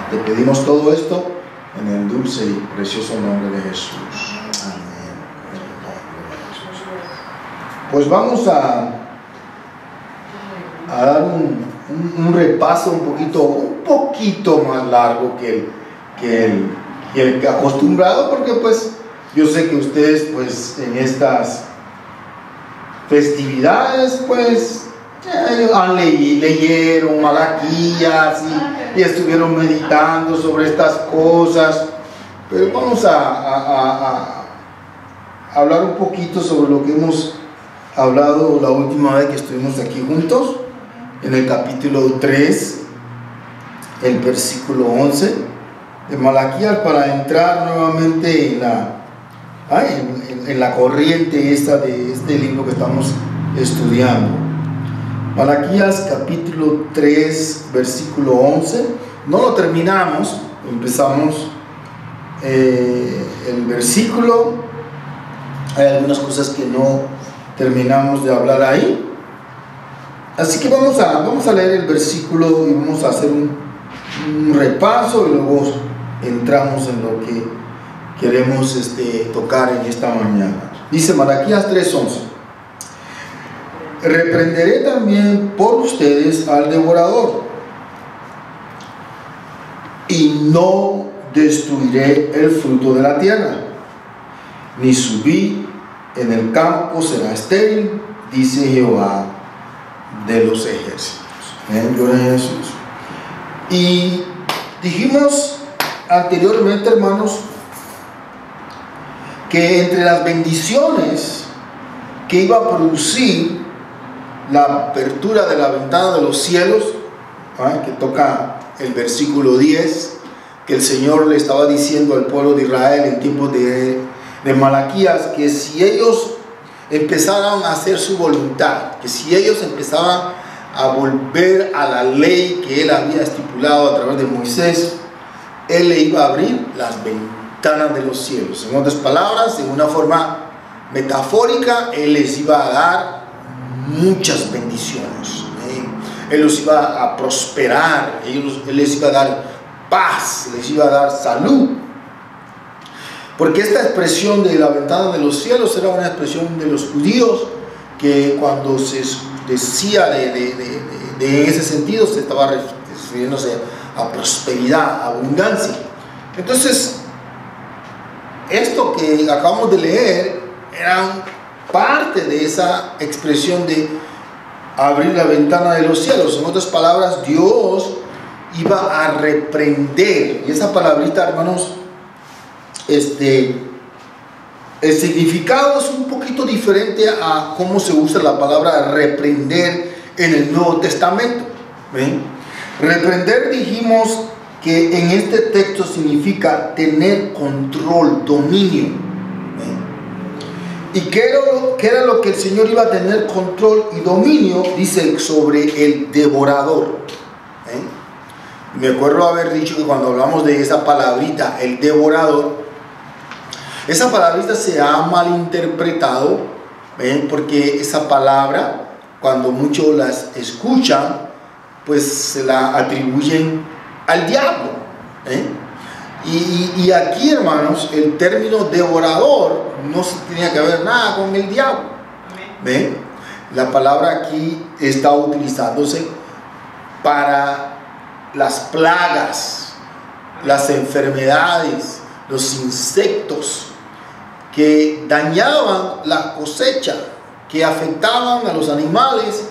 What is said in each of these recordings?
Te pedimos todo esto en el dulce y precioso nombre de Jesús. Amén. Pues vamos a dar un repaso un poquito más largo que el acostumbrado, porque pues yo sé que ustedes pues en estas festividades pues leyeron Malaquías y estuvieron meditando sobre estas cosas, pero vamos a hablar un poquito sobre lo que hemos hablado la última vez que estuvimos aquí juntos, en el capítulo 3, el versículo 11 de Malaquías, para entrar nuevamente en la corriente esta de este libro que estamos estudiando. Malaquías capítulo 3, versículo 11. No lo terminamos, empezamos el versículo. Hay algunas cosas que no terminamos de hablar ahí. Así que vamos a leer el versículo y vamos a hacer un repaso y luego entramos en lo que queremos tocar en esta mañana. Dice Malaquías 3:11: reprenderé también por ustedes al devorador, y no destruiré el fruto de la tierra, ni su vid en el campo será estéril, dice Jehová de los ejércitos. Gloria a Jesús. Y dijimos anteriormente, hermanos, que entre las bendiciones que iba a producir la apertura de la ventana de los cielos, que toca el versículo 10, que el Señor le estaba diciendo al pueblo de Israel en tiempos de Malaquías, que si ellos empezaran a hacer su voluntad, que si ellos empezaban a volver a la ley que él había estipulado a través de Moisés, él le iba a abrir las ventanas de los cielos. En otras palabras, en una forma metafórica, él les iba a dar muchas bendiciones, él los iba a prosperar, él les iba a dar paz, les iba a dar salud. Porque esta expresión de la ventana de los cielos era una expresión de los judíos, que cuando se decía de ese sentido se estaba refiriéndose a prosperidad, a abundancia. Entonces, esto que acabamos de leer era parte de esa expresión de abrir la ventana de los cielos. En otras palabras, Dios iba a reprender. Y esa palabrita, hermanos, el significado es un poquito diferente a cómo se usa la palabra reprender en el Nuevo Testamento. ¿Ven? Reprender, dijimos que en este texto significa tener control, dominio. ¿Ven? ¿Y qué era lo que el Señor iba a tener control y dominio? Dice sobre el devorador. ¿Ven? Me acuerdo haber dicho que cuando hablamos de esa palabrita, el devorador, esa palabrita se ha malinterpretado, ¿ven? Porque esa palabra, cuando muchos las escuchan, pues se la atribuyen al diablo. Y aquí, hermanos, el término devorador no se tenía que ver nada con el diablo. ¿Ven? La palabra aquí está utilizándose para las plagas, las enfermedades, los insectos que dañaban la cosecha, que afectaban a los animales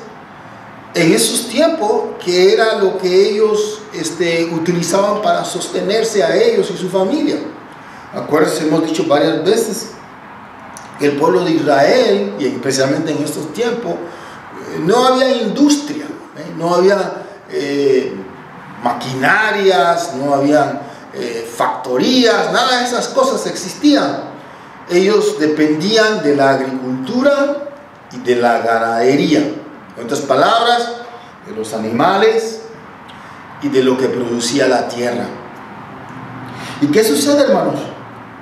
en esos tiempos, que era lo que ellos utilizaban para sostenerse a ellos y su familia. Acuérdense, hemos dicho varias veces que el pueblo de Israel, y especialmente en estos tiempos, no había industria, no había maquinarias, no había factorías, nada de esas cosas existían. Ellos dependían de la agricultura y de la ganadería. En otras palabras, de los animales y de lo que producía la tierra. ¿Y qué sucede, hermanos?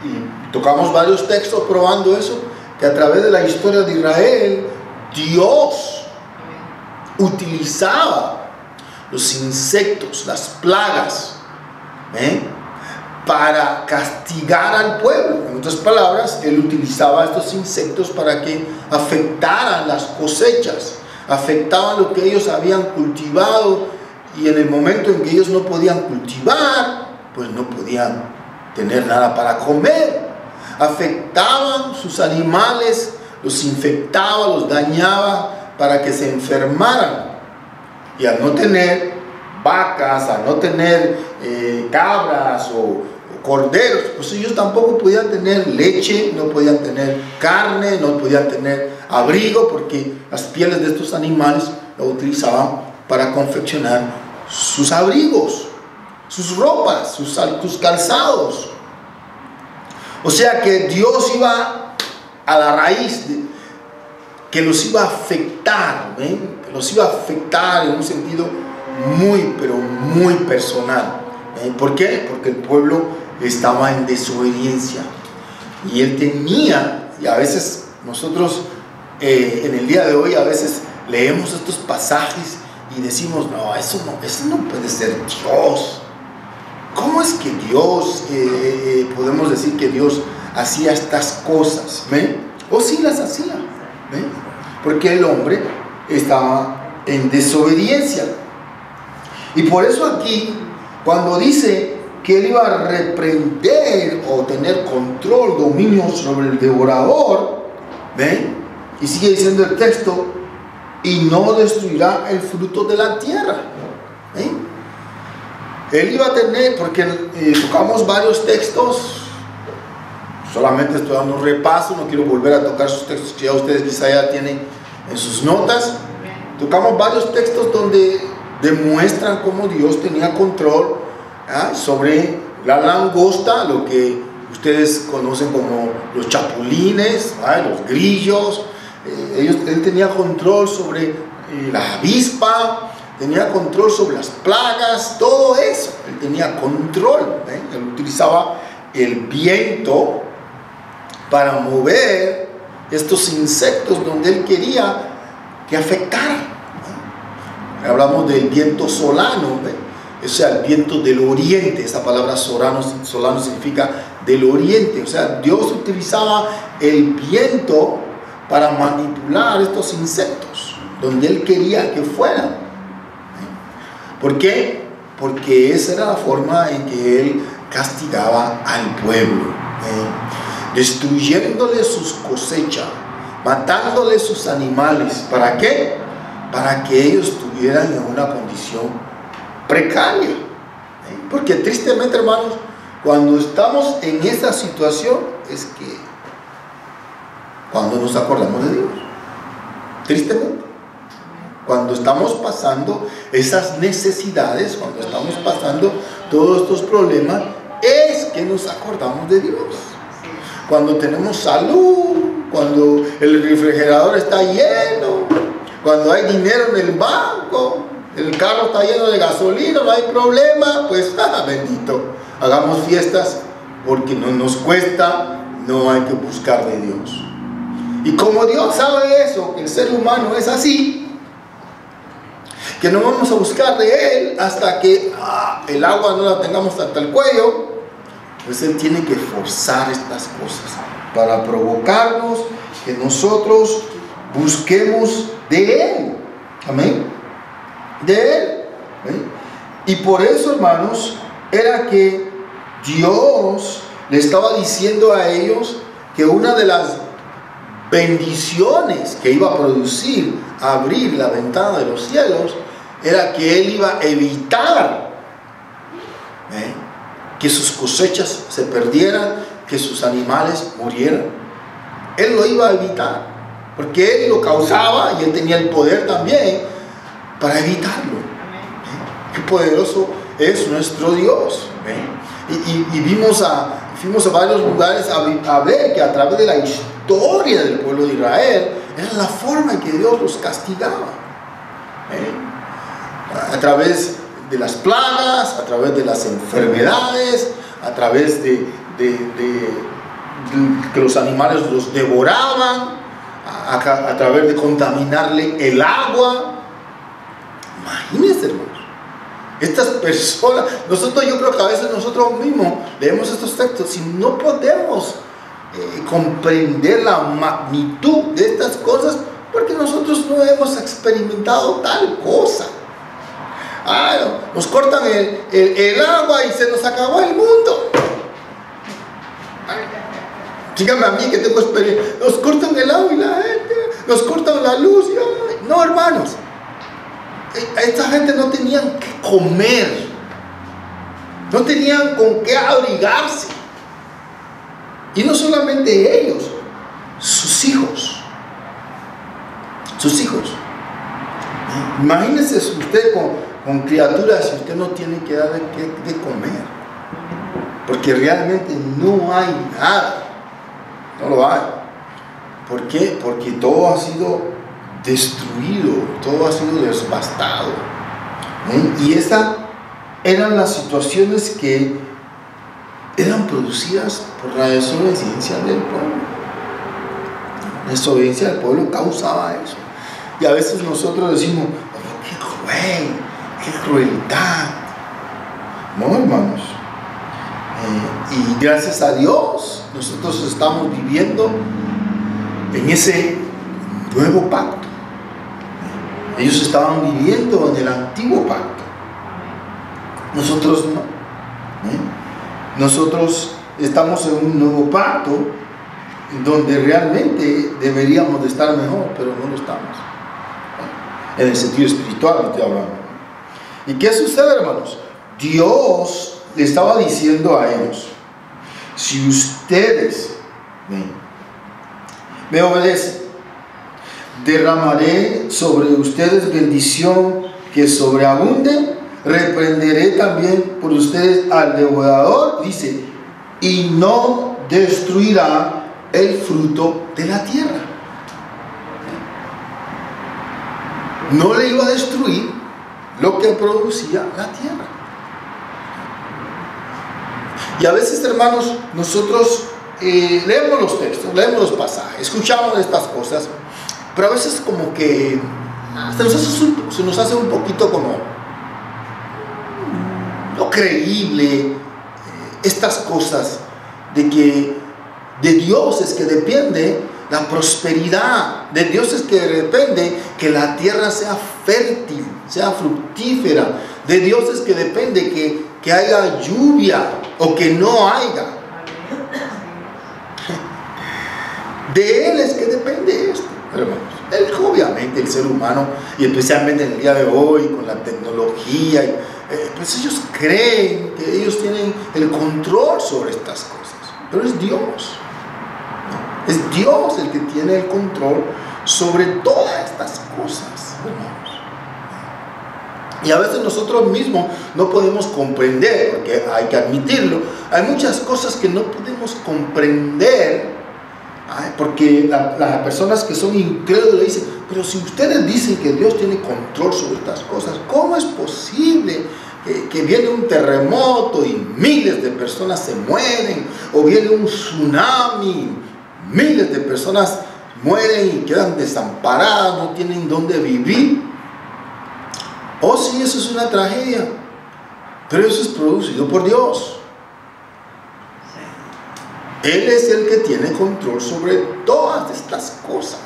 Y tocamos varios textos probando eso, que a través de la historia de Israel, Dios utilizaba los insectos, las plagas, para castigar al pueblo. En otras palabras, él utilizaba estos insectos para que afectaran las cosechas, afectaban lo que ellos habían cultivado, y en el momento en que ellos no podían cultivar, pues no podían tener nada para comer. Afectaban sus animales, los infectaba, los dañaba para que se enfermaran. Y al no tener vacas, al no tener cabras o corderos, pues ellos tampoco podían tener leche, no podían tener carne, no podían tener abrigo, porque las pieles de estos animales lo utilizaban para confeccionar sus abrigos, sus ropas, sus calzados. O sea que Dios iba a la raíz, que los iba a afectar, que los iba a afectar en un sentido muy, pero muy personal. ¿Por qué? Porque el pueblo estaba en desobediencia, y él tenía, y a veces nosotros en el día de hoy a veces leemos estos pasajes y decimos, no, eso no puede ser Dios. ¿Cómo es que Dios, podemos decir que Dios hacía estas cosas? O sí las hacía, porque el hombre estaba en desobediencia. Y por eso aquí, cuando dice que él iba a reprender o tener control, dominio sobre el devorador, y sigue diciendo el texto, y no destruirá el fruto de la tierra. Él iba a tener, porque tocamos varios textos, solamente estoy dando un repaso, no quiero volver a tocar sus textos que ya ustedes quizá ya tienen en sus notas. Tocamos varios textos donde demuestran cómo Dios tenía control sobre la langosta, lo que ustedes conocen como los chapulines, los grillos. Él tenía control sobre la avispa, tenía control sobre las plagas, todo eso. Él tenía control. Él utilizaba el viento para mover estos insectos donde él quería que afectaran. Hablamos del viento solano, o sea, el viento del oriente. Esa palabra solano significa del oriente. O sea, Dios utilizaba el viento para manipular estos insectos donde él quería que fueran. ¿Por qué? Porque esa era la forma en que él castigaba al pueblo, destruyéndole sus cosechas, matándole sus animales. ¿Para qué? Para que ellos estuvieran en una condición precaria. Porque tristemente, hermanos, cuando estamos en esa situación es que cuando nos acordamos de Dios, tristemente, cuando estamos pasando esas necesidades, cuando estamos pasando todos estos problemas, es que nos acordamos de Dios. Cuando tenemos salud, cuando el refrigerador está lleno, cuando hay dinero en el banco, el carro está lleno de gasolina, no hay problema, pues bendito, hagamos fiestas, porque no nos cuesta, no hay que buscar de Dios. Y como Dios sabe eso, que el ser humano es así, que no vamos a buscar de Él hasta que el agua no la tengamos hasta el cuello, pues Él tiene que forzar estas cosas para provocarnos que nosotros busquemos de Él. Amén. De Él. Y por eso, hermanos, era que Dios le estaba diciendo a ellos que una de las bendiciones que iba a producir abrir la ventana de los cielos era que Él iba a evitar que sus cosechas se perdieran, que sus animales murieran. Él lo iba a evitar, porque Él lo causaba y Él tenía el poder también para evitarlo. Qué poderoso es nuestro Dios. Y fuimos a varios lugares a ver que a través de la historia del pueblo de Israel era la forma en que Dios los castigaba. A través de las plagas, a través de las enfermedades, a través de que los animales los devoraban, a través de contaminarle el agua. Imagínense, hermanos, estas personas, yo creo que a veces nosotros nosotros mismos leemos estos textos y no podemos comprender la magnitud de estas cosas porque nosotros no hemos experimentado tal cosa. Nos cortan el agua y se nos acabó el mundo. Dígame a mí que tengo experiencia. Nos cortan el agua y la gente, nos cortan la luz. No, hermanos, esta gente no tenían que comer, no tenían con qué abrigarse. Y no solamente ellos, sus hijos. Sus hijos. Imagínese usted con criaturas y usted no tiene que darle de comer. Porque realmente no hay nada. No lo hay. ¿Por qué? Porque todo ha sido destruido, todo ha sido devastado. Y esas eran las situaciones que eran producidas por la desobediencia del pueblo. La desobediencia del pueblo causaba eso. Y a veces nosotros decimos, oh, qué cruel, qué crueldad. No, hermanos. Y gracias a Dios, nosotros estamos viviendo en ese nuevo pacto. Ellos estaban viviendo en el antiguo pacto. Nosotros no. Nosotros estamos en un nuevo pacto donde realmente deberíamos de estar mejor, pero no lo estamos. En el sentido espiritual estoy hablando. ¿Y qué sucede, hermanos? Dios le estaba diciendo a ellos: si ustedes me obedecen, derramaré sobre ustedes bendición que sobreabunde, reprenderé también por ustedes al devorador, dice, y no destruirá el fruto de la tierra. No le iba a destruir lo que producía la tierra. Y a veces, hermanos, nosotros leemos los textos, leemos los pasajes, escuchamos estas cosas, pero a veces como que se nos hace un poquito como no creíble estas cosas de que de Dios es que depende la prosperidad, de Dios es que depende que la tierra sea fértil, sea fructífera, de Dios es que depende que haya lluvia o que no haya. De Él es que depende esto, hermanos. Él, obviamente el ser humano, y especialmente en el día de hoy con la tecnología, pues ellos creen que ellos tienen el control sobre estas cosas, pero es Dios. Es Dios el que tiene el control sobre todas estas cosas, hermanos. Y a veces nosotros mismos no podemos comprender, porque hay que admitirlo, hay muchas cosas que no podemos comprender, porque las personas que son incrédulas dicen, pero si ustedes dicen que Dios tiene control sobre estas cosas, ¿cómo es posible que viene un terremoto y miles de personas se mueren? O viene un tsunami, miles de personas mueren y quedan desamparadas, no tienen dónde vivir. Oh, sí, eso es una tragedia, pero eso es producido por Dios. Él es el que tiene control sobre todas estas cosas.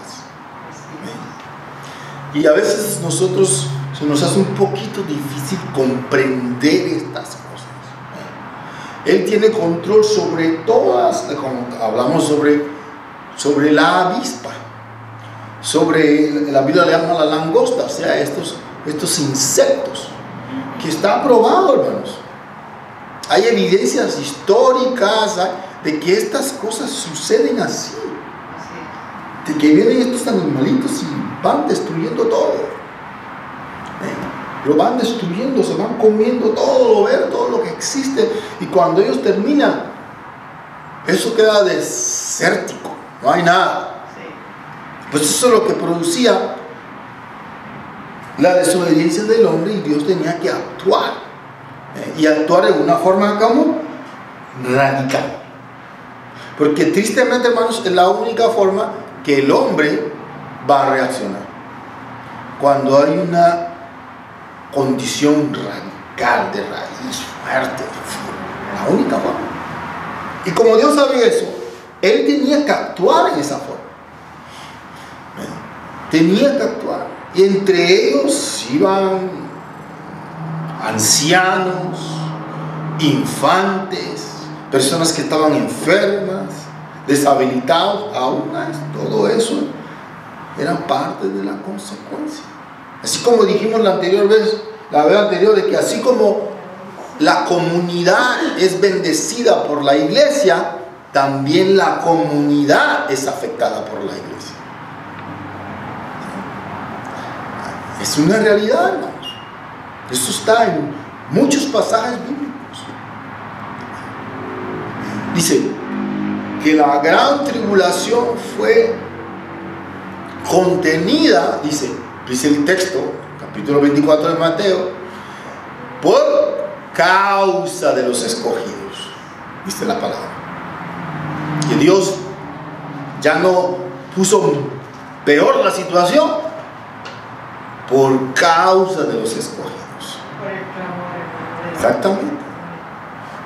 Y a veces nosotros se nos hace un poquito difícil comprender estas cosas. Él tiene control sobre todas, como hablamos sobre la avispa, sobre, la Biblia le llama la langosta, o sea, estos insectos, que está probado, hermanos. Hay evidencias históricas de que estas cosas suceden así, de que vienen estos animalitos y van destruyendo todo, lo van destruyendo, se van comiendo todo lo verde, todo lo que existe, y cuando ellos terminan, eso queda desértico, no hay nada. Pues eso es lo que producía la desobediencia del hombre, y Dios tenía que actuar, y actuar de una forma como radical, porque tristemente, hermanos, es la única forma que el hombre va a reaccionar cuando hay una condición radical de raíz fuerte. La La única forma. Y como Dios sabía eso, Él tenía que actuar en esa forma. Tenía que actuar. Y entre ellos iban ancianos, infantes, personas que estaban enfermas, deshabilitados. Aún todo eso era parte de la consecuencia. Así como dijimos la vez anterior, de que así como la comunidad es bendecida por la iglesia, también la comunidad es afectada por la iglesia. Es una realidad, hermanos. Esto está en muchos pasajes bíblicos. Dice que la gran tribulación fue contenida, dice el texto, capítulo 24 de Mateo, por causa de los escogidos. ¿Viste la palabra? Que Dios ya no puso peor la situación por causa de los escogidos. Exactamente.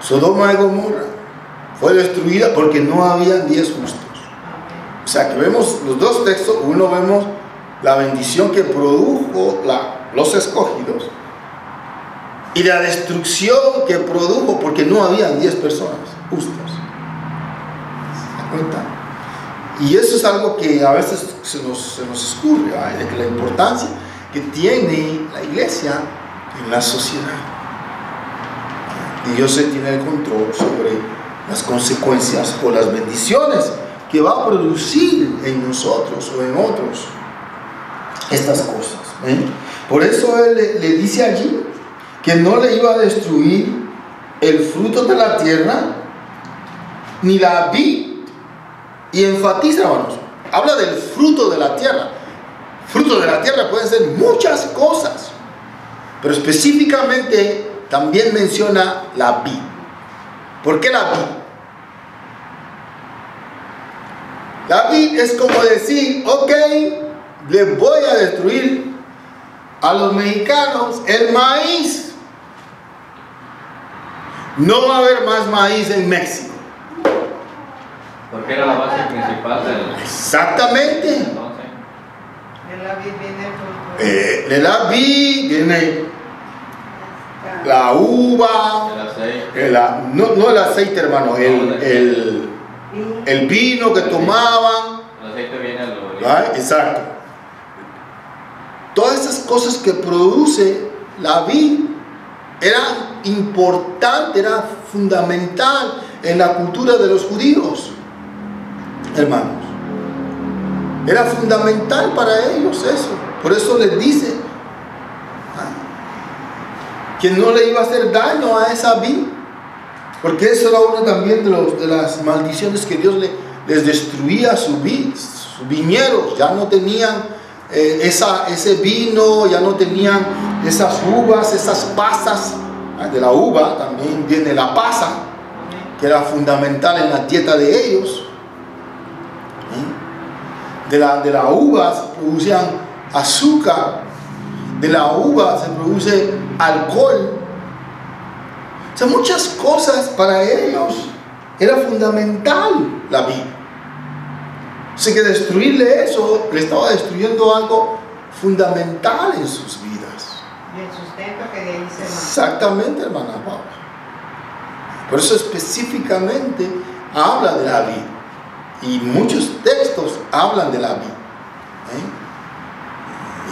Sodoma y Gomorra fue destruida porque no habían 10 justos. O sea que vemos los dos textos. Uno vemos la bendición que produjo los escogidos y la destrucción que produjo porque no habían 10 personas justas. ¿Se da cuenta? Y eso es algo que a veces se nos escurre, ¿verdad? De que la importancia que tiene la iglesia en la sociedad. Y Dios tiene el control sobre las consecuencias o las bendiciones que va a producir en nosotros o en otros estas cosas. Por eso Él le dice allí que no le iba a destruir el fruto de la tierra ni la vid. Y enfatiza, hermanos, habla del fruto de la tierra. Fruto de la tierra pueden ser muchas cosas, pero específicamente también menciona la vid. ¿Por qué la vid? La vid es como decir, ok, le voy a destruir a los mexicanos el maíz. No va a haber más maíz en México. Porque era la base principal del... Exactamente. Entonces, De la vid viene el fruto. De la vid viene la uva, el aceite. no el aceite, hermano, el vino que tomaban. El aceite viene al olivo. ¿Right? Exacto. Todas esas cosas que produce la vid era importante, era fundamental en la cultura de los judíos, hermanos. Era fundamental para ellos eso. Por eso les dice que no le iba a hacer daño a esa vid, porque eso era uno también de las maldiciones que Dios les destruía su vid, sus viñedos. Ya no tenían ese vino, ya no tenían esas uvas, esas pasas. De la uva también viene la pasa, que era fundamental en la dieta de ellos. De la uva se producían azúcar, de la uva se produce alcohol. O sea, muchas cosas para ellos era fundamental la vida. Así que destruirle eso, le estaba destruyendo algo fundamental en sus vidas. Y el sustento que de ahí se manda. Exactamente, hermana Paula. Por eso específicamente habla de la vida. Y muchos textos hablan de la vida.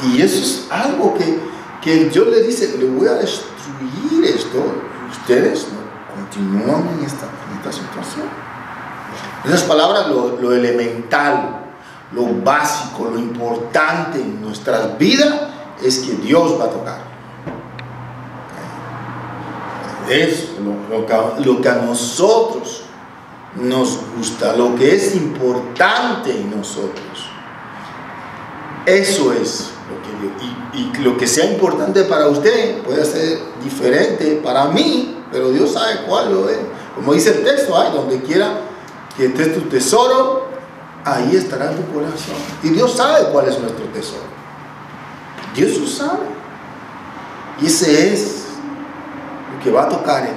Y eso es algo que Dios le dice, le voy a destruir esto. Ustedes continúan en esta situación. En esas palabras, lo elemental, lo básico, lo importante en nuestras vidas es que Dios va a tocar. Es lo que a nosotros nos gusta, lo que es importante en nosotros. Eso es lo que lo que sea importante para usted puede ser diferente para mí, pero Dios sabe cuál lo es. Como dice el texto, donde quiera que esté tu tesoro, ahí estará tu corazón. Y Dios sabe cuál es nuestro tesoro. Dios lo sabe. Y ese es lo que va a tocar Él.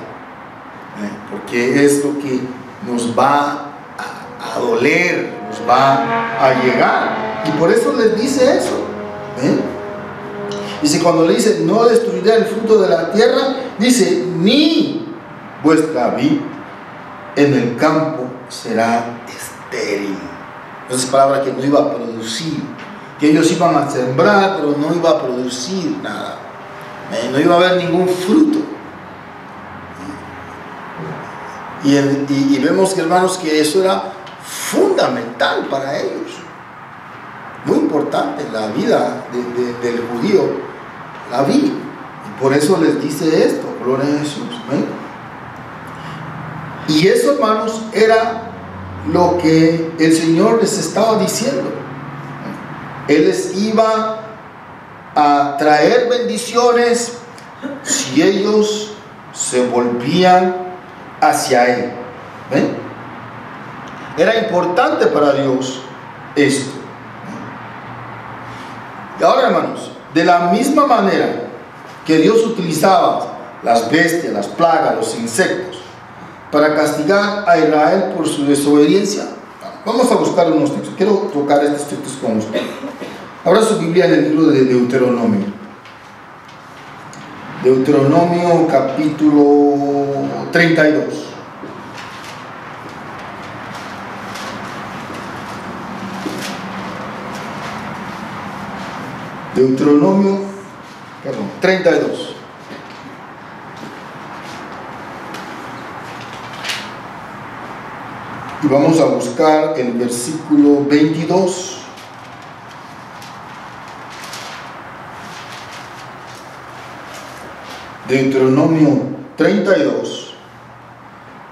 porque es lo que nos va a doler, nos va a llegar, y por eso les dice eso. Dice, cuando le dice, no destruirá el fruto de la tierra, dice, ni vuestra vid en el campo será estéril. Esa es palabra que no iba a producir, que ellos iban a sembrar, pero no iba a producir nada, no iba a haber ningún fruto. Y vemos, hermanos, que eso era fundamental para ellos, muy importante en la vida del judío, la vid. Y por eso les dice esto, gloria a Jesús. Y eso, hermanos, era lo que el Señor les estaba diciendo. Él les iba a traer bendiciones si ellos se volvían hacia Él. ¿Ven? Era importante para Dios esto. Y ahora, hermanos, de la misma manera que Dios utilizaba las bestias, las plagas, los insectos para castigar a Israel por su desobediencia, vamos a buscar unos textos. Quiero tocar estos textos con usted. Abra su Biblia en el libro de Deuteronomio. Deuteronomio capítulo 32. Deuteronomio 32. Y vamos a buscar el versículo 22. Deuteronomio 32,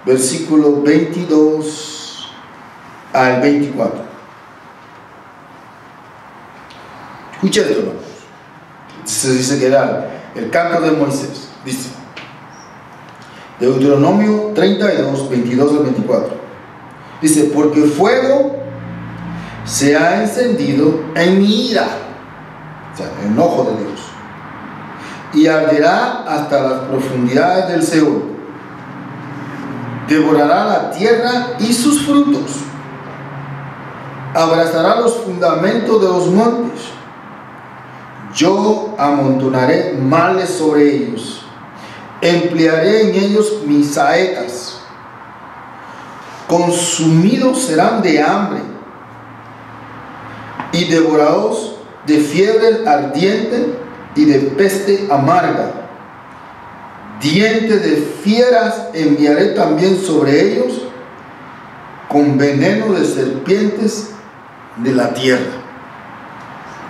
versículo 22 al 24. Escuchen esto, hermanos. Se dice que era el canto de Moisés. Dice Deuteronomio 32, 22 al 24. Dice, porque fuego se ha encendido en mi ira, o sea, el enojo de Dios, y arderá hasta las profundidades del Seol. Devorará la tierra y sus frutos, abrazará los fundamentos de los montes. Yo amontonaré males sobre ellos, emplearé en ellos mis saetas. Consumidos serán de hambre y devorados de fiebre ardiente y de peste amarga. Dientes de fieras enviaré también sobre ellos, con veneno de serpientes de la tierra.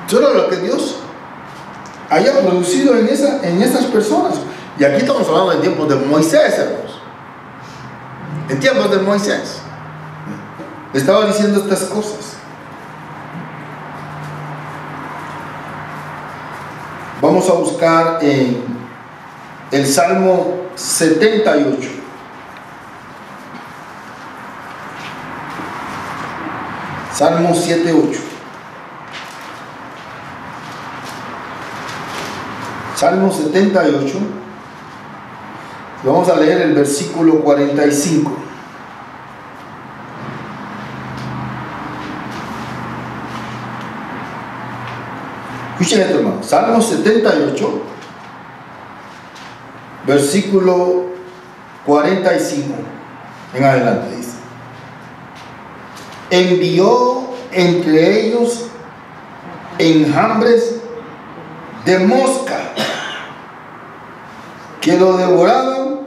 Eso era lo que Dios haya producido en esas personas. Y aquí estamos hablando en tiempos de Moisés, hermanos. En tiempos de Moisés le estaba diciendo estas cosas. Vamos a buscar en el Salmo 78. Salmo 7:8. Salmo 78. Vamos a leer el versículo 45. Escuchen esto, hermano. Salmo 78, versículo 45 en adelante dice: envió entre ellos enjambres de mosca que lo devoraban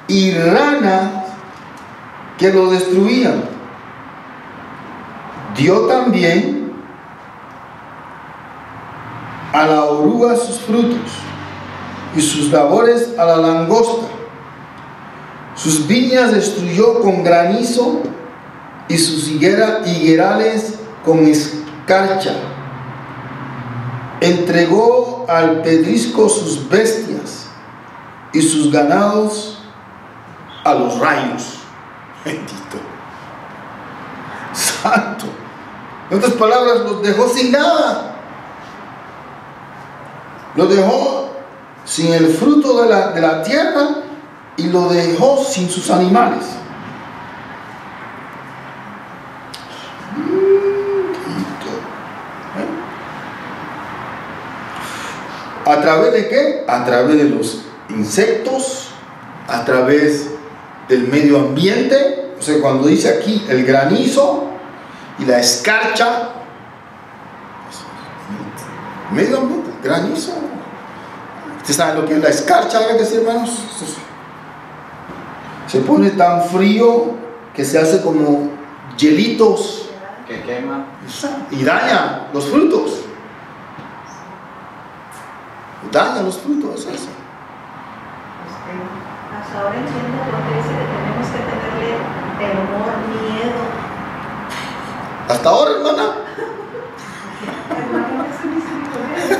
y ranas que lo destruían. Dio también a la oruga sus frutos y sus labores a la langosta. Sus viñas destruyó con granizo y sus higuerales con escarcha. Entregó al pedrisco sus bestias y sus ganados a los rayos. Bendito Santo. En otras palabras, los dejó sin nada. Los dejó sin el fruto de la tierra y lo dejó sin sus animales. ¿A través de qué? A través de los insectos, a través del medio ambiente. O sea, cuando dice aquí el granizo y la escarcha, medio ambiente, granizo. ¿Ustedes saben lo que es la escarcha, hermanos? Se pone tan frío que se hace como hielitos Que quema. y daña los frutos. Daña los frutos, eso. Hasta ahora entiendo por qué dice que tenemos que tenerle temor, miedo. Hasta ahora, hermana. Hermano, es misericordia.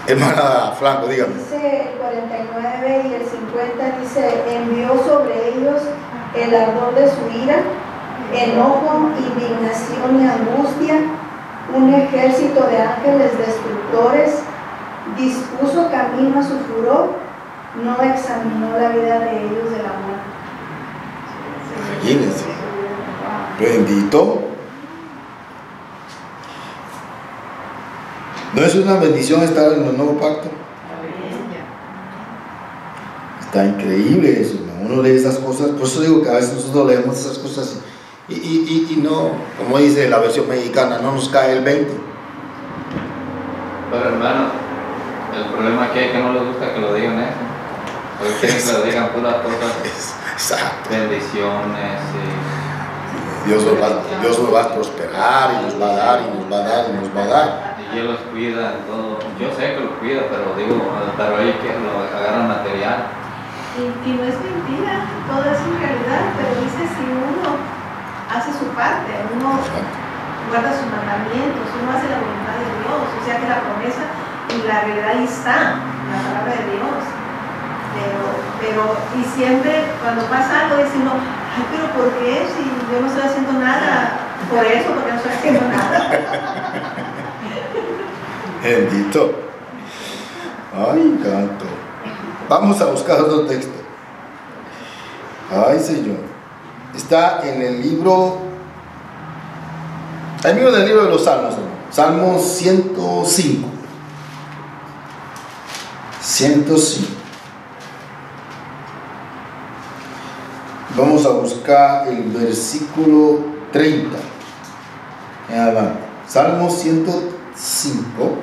Hermana Franco, dígame. Dice el 49 y el 50, dice, envió sobre ellos el ardor de su ira, enojo, indignación y angustia, un ejército de ángeles destructores, dispuso camino a su furor, no examinó la vida de ellos de la muerte. Imagínense. Bendito. ¿No es una bendición estar en el nuevo pacto? Está increíble eso, ¿no? Uno lee esas cosas, por eso digo que a veces nosotros leemos esas cosas y no, como dice la versión mexicana, no nos cae el 20. Pero hermano, el problema aquí es que no les gusta que lo digan eso. Porque quieren que lo digan puras cosas. Exacto. Bendiciones y Dios nos va a prosperar y nos va a dar y nos va a dar y nos va a dar. y Él los cuida en todo. Yo sé que los cuida, pero ahí que lo agarran material. Y no es mentira, todo es en realidad, pero dice si uno hace su parte, uno guarda sus mandamientos, uno hace la voluntad de Dios, o sea que la promesa y la realidad ahí está, la palabra de Dios. Y siempre cuando pasa algo dice uno, ay, pero ¿por qué? Si yo no estoy haciendo nada, por eso, porque no estoy haciendo nada. Bendito. Ay, canto. Vamos a buscar otro texto. Ay, Señor. Está en el libro. Ahí mismo en el libro de los Salmos, hermano. Salmos 105. 105. Vamos a buscar el versículo 30. Salmos 105.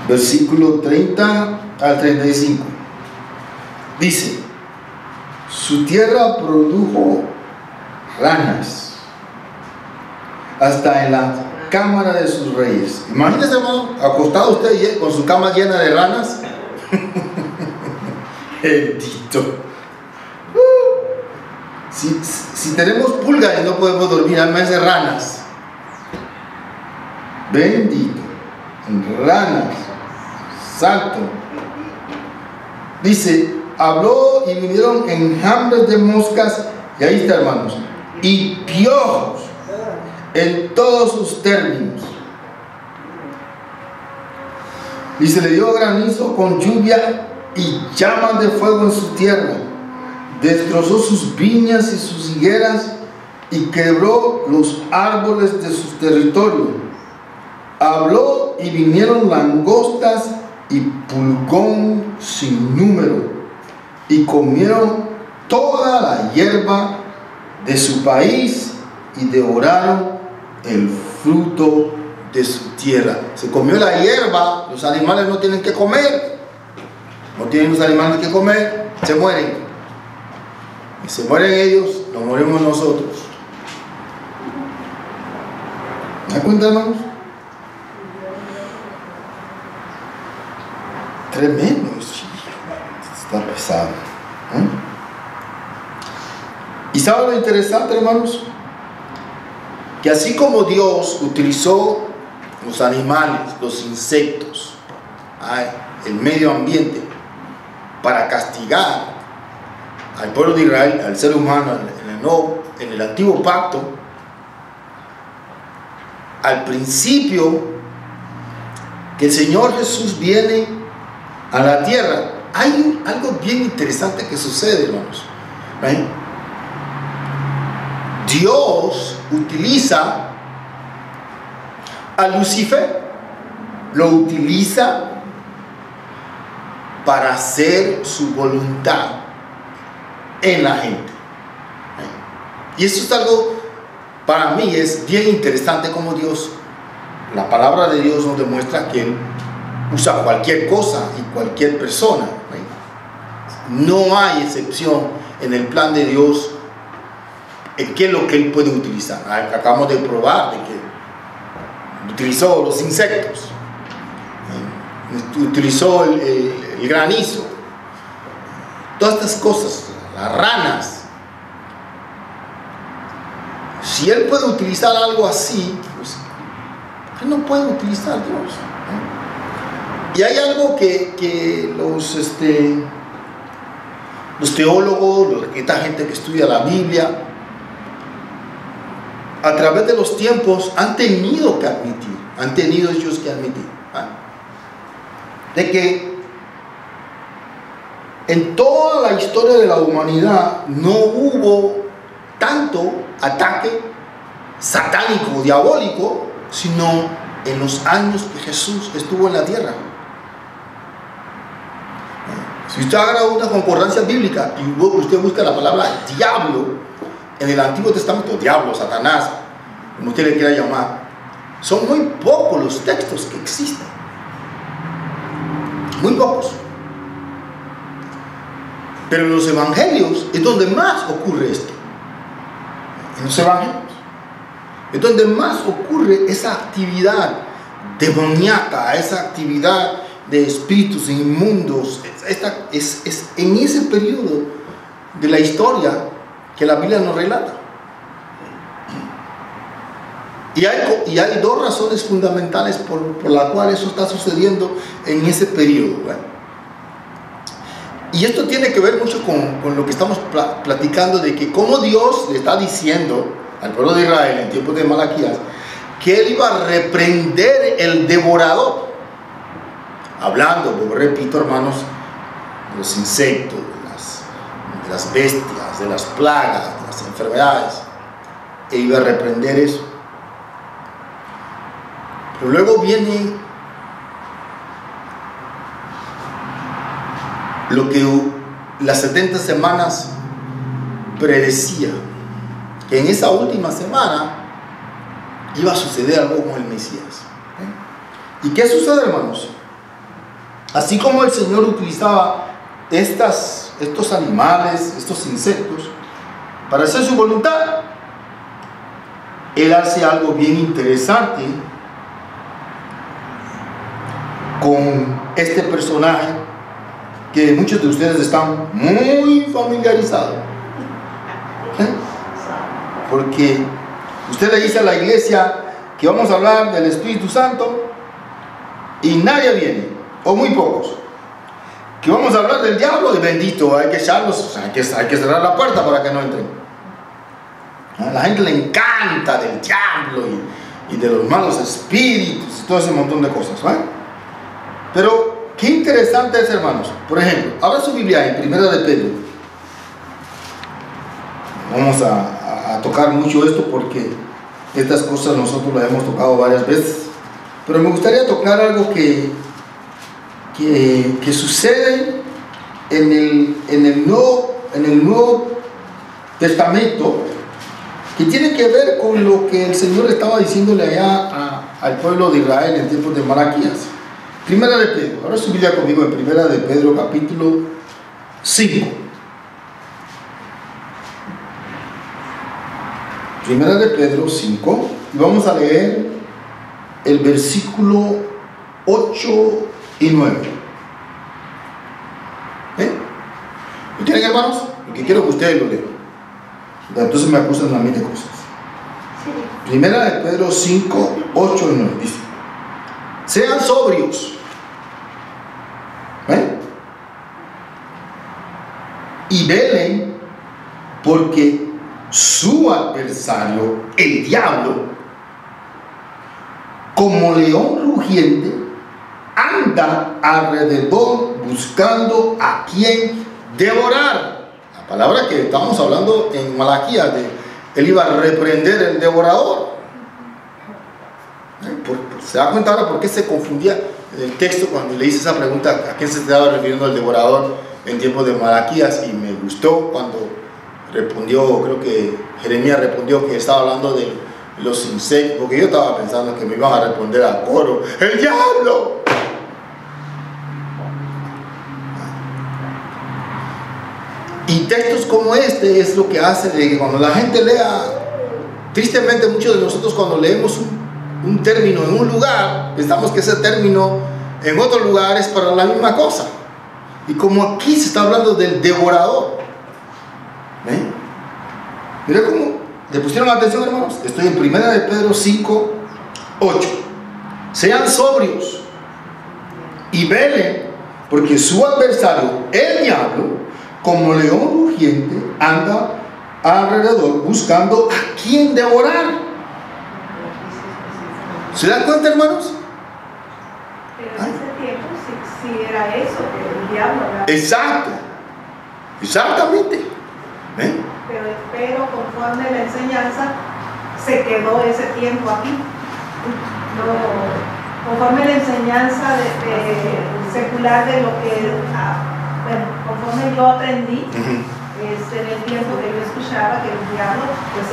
Versículo 30 al 35. Dice: su tierra produjo ranas hasta en la cámara de sus reyes. Imagínese, hermano, acostado usted con su cama llena de ranas. Bendito. Si tenemos pulgas y no podemos dormir, al mes de ranas. Bendito. Ranas. Santo. Dice, habló y vinieron enjambres de moscas, y ahí está, hermanos, y piojos en todos sus términos. Dice, le dio granizo con lluvia y llamas de fuego en su tierra. Destrozó sus viñas y sus higueras y quebró los árboles de sus territorios. Habló y vinieron langostas y pulgón sin número, y comieron toda la hierba de su país y devoraron el fruto de su tierra. Se comió la hierba, los animales no tienen que comer, no tienen los animales que comer, se mueren. Y se mueren ellos, nos morimos nosotros. ¿Me da cuenta, hermanos? Tremendo, está pesado. ¿Y saben lo interesante, hermanos? Que así como Dios utilizó los animales, los insectos, el medio ambiente para castigar al pueblo de Israel, al ser humano en el antiguo pacto, al principio que el Señor Jesús viene a la tierra, hay algo bien interesante que sucede, hermanos. ¿Right? Dios utiliza a Lucifer, lo utiliza para hacer su voluntad en la gente. Y eso es algo, para mí es bien interesante como Dios, la palabra de Dios nos demuestra que Él usa cualquier cosa y cualquier persona. No hay excepción en el plan de Dios en qué es lo que Él puede utilizar. Acabamos de probar de que utilizó los insectos, utilizó el granizo, todas estas cosas, las ranas. Si Él puede utilizar algo así, pues Él no puede utilizar a Dios. Y hay algo que los teólogos, esta gente que estudia la Biblia, a través de los tiempos han tenido que admitir, de que en toda la historia de la humanidad no hubo tanto ataque satánico, diabólico, sino en los años que Jesús estuvo en la tierra. Si usted agarra una concordancia bíblica y usted busca la palabra diablo en el Antiguo Testamento, diablo, Satanás, como usted le quiera llamar, son muy pocos los textos que existen. Muy pocos. Pero en los evangelios es donde más ocurre esto. En los evangelios es donde más ocurre esa actividad demoníaca, esa actividad de espíritus inmundos. Es en ese periodo de la historia que la Biblia nos relata. Y hay dos razones fundamentales por las cuales eso está sucediendo en ese periodo. Y esto tiene que ver mucho con lo que estamos platicando, de que cómo Dios le está diciendo al pueblo de Israel en tiempos de Malaquías que Él iba a reprender el devorador. Hablando, como repito, hermanos, de los insectos, de las bestias, de las plagas, de las enfermedades. Él iba a reprender eso. Pero luego viene lo que las 70 semanas predecía, que en esa última semana iba a suceder algo con el Mesías. ¿Y qué sucede, hermanos? Así como el Señor utilizaba estos animales, estos insectos, para hacer su voluntad, Él hace algo bien interesante con este personaje que muchos de ustedes están muy familiarizados. Porque usted le dice a la iglesia que vamos a hablar del Espíritu Santo y nadie viene, o muy pocos. Que vamos a hablar del diablo y bendito, hay que echarlos, hay que cerrar la puerta para que no entren. A la gente le encanta del diablo y de los malos espíritus y todo ese montón de cosas, ¿vale? Pero qué interesante es, hermanos. Por ejemplo, abra su Biblia en Primera de Pedro. Vamos a tocar mucho esto porque estas cosas nosotros las hemos tocado varias veces. Pero me gustaría tocar algo que sucede en el Nuevo Testamento, que tiene que ver con lo que el Señor estaba diciéndole allá al pueblo de Israel en tiempos de Malaquías. Primera de Pedro, ahora su Biblia conmigo en Primera de Pedro capítulo 5. Primera de Pedro 5, y vamos a leer el versículo 8 y 9. ¿Lo tienen, hermanos? Porque quiero que ustedes lo lean. Entonces me acusan a mí de cosas. Primera de Pedro 5, 8 y 9 dice: sean sobrios, y velen, porque su adversario, el diablo, como león rugiente, anda alrededor buscando a quien devorar. La palabra que estamos hablando en Malaquías, él iba a reprender el devorador. ¿Se da cuenta ahora por qué se confundía el texto cuando le hice esa pregunta a quién se estaba refiriendo el devorador en tiempos de Malaquías? Y me gustó cuando respondió, creo que Jeremías respondió que estaba hablando de los insectos, porque yo estaba pensando que me iban a responder al coro: ¡el diablo! Y textos como este es lo que hace de que cuando la gente lea, tristemente muchos de nosotros cuando leemos un término en un lugar, pensamos que ese término en otro lugar es para la misma cosa. Y como aquí se está hablando del devorador, ¿ven? Mira cómo le pusieron atención, hermanos. Estoy en 1 de Pedro 5, 8. Sean sobrios y velen, porque su adversario, el diablo, como león rugiente, anda alrededor buscando a quien devorar. ¿Se dan cuenta, hermanos? Pero en ese tiempo sí era eso, que el diablo era. Exacto, exactamente. ¿Eh? Pero conforme la enseñanza se quedó ese tiempo aquí. No, conforme la enseñanza secular de lo que, conforme yo aprendí, en el tiempo que yo escuchaba que el diablo pues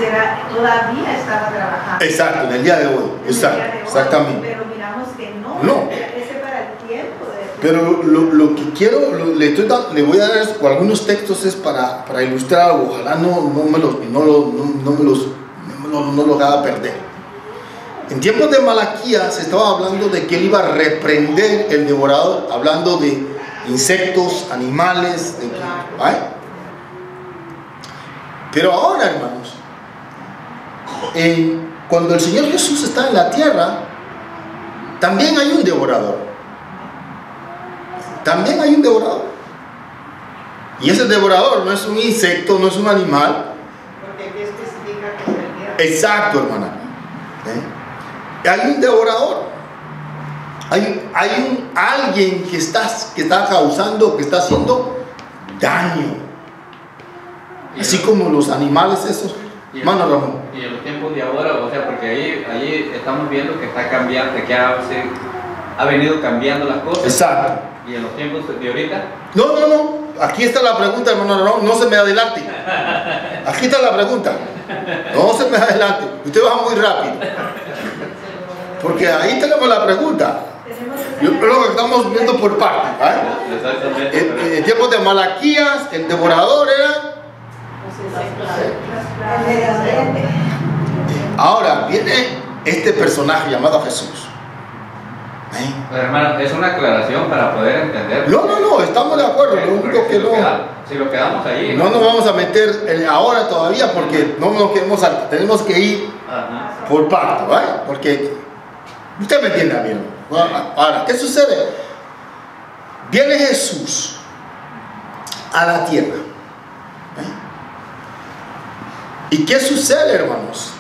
todavía estaba trabajando. Exacto, en el día de hoy. Exactamente. Pero miramos que no. Ese para el tiempo. Pero lo que quiero, le voy a dar algunos textos es para ilustrar, ojalá no me los haga perder. En tiempos de Malaquías se estaba hablando de que él iba a reprender el devorador, hablando de insectos, animales, ¿vale? Pero ahora, hermanos, cuando el Señor Jesús está en la tierra, también hay un devorador. También hay un devorador. Y ese devorador no es un insecto, no es un animal. Porque aquí especifica que es el diablo. Exacto, hermana. Hay un devorador. Hay alguien que está causando, que está haciendo daño. Así como los animales esos. Mano Ramón. Y en los tiempos de ahora, o sea, porque ahí estamos viendo que está cambiando, que ha venido cambiando las cosas. Exacto. Y en los tiempos de ahorita. No. Aquí está la pregunta, hermano Ramón. No se me adelante. Aquí está la pregunta. No se me adelante. Usted va muy rápido. Porque ahí tenemos la pregunta. Yo creo que estamos viendo por partes. Exactamente. En tiempos de Malaquías, el devorador era. Ahora viene este personaje llamado Jesús. Pero, hermano, es una aclaración para poder entender. No, estamos de acuerdo. Lo único que si lo quedamos ahí. No nos vamos a meter ahora todavía porque no nos queremos saltar. Tenemos que ir por partes, ¿vale? Porque usted me entiende a mí. Ahora, ¿qué sucede? Viene Jesús a la tierra. ¿Y qué sucede, hermanos?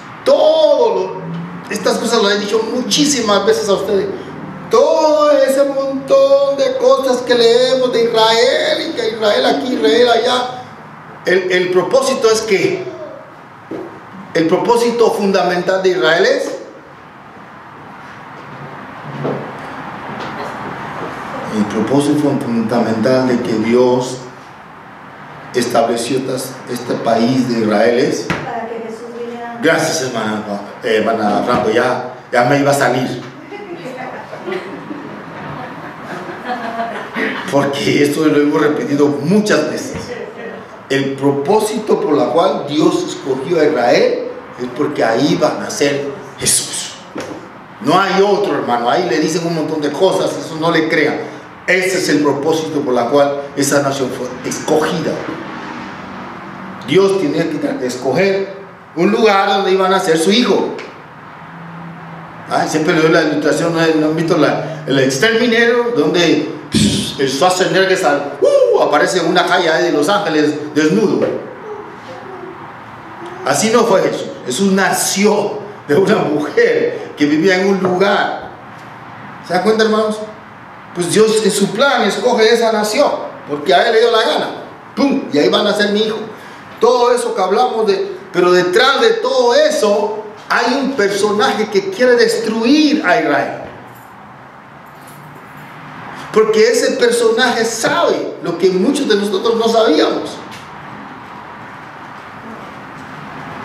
Estas cosas las he dicho muchísimas veces a ustedes. Todo ese montón de cosas que leemos de Israel, y que Israel aquí, Israel allá, el propósito es que el propósito fundamental de Israel es el propósito fundamental de que Dios estableció este país de Israel es para que Jesús viniera. Gracias, hermana Franco, ya me iba a salir. Porque esto lo hemos repetido muchas veces. El propósito por el cual Dios escogió a Israel es porque ahí va a nacer Jesús. No hay otro, hermano. Ahí le dicen un montón de cosas, eso no le crean. Ese es el propósito por el cual esa nación fue escogida. Dios tenía que escoger un lugar donde iba a nacer su hijo. Siempre le doy la ilustración, ¿no han visto el exterminero? Donde el Schwarzenegger aparece en una calle de Los Ángeles desnudo. Así no fue Jesús. Jesús nació de una mujer que vivía en un lugar ¿Se dan cuenta, hermanos? Pues Dios en su plan escoge esa nación, porque a Él le dio la gana. ¡Pum! Y ahí van a ser mi hijo. Todo eso que hablamos de... Pero detrás de todo eso hay un personaje que quiere destruir a Israel. Porque ese personaje sabe lo que muchos de nosotros no sabíamos.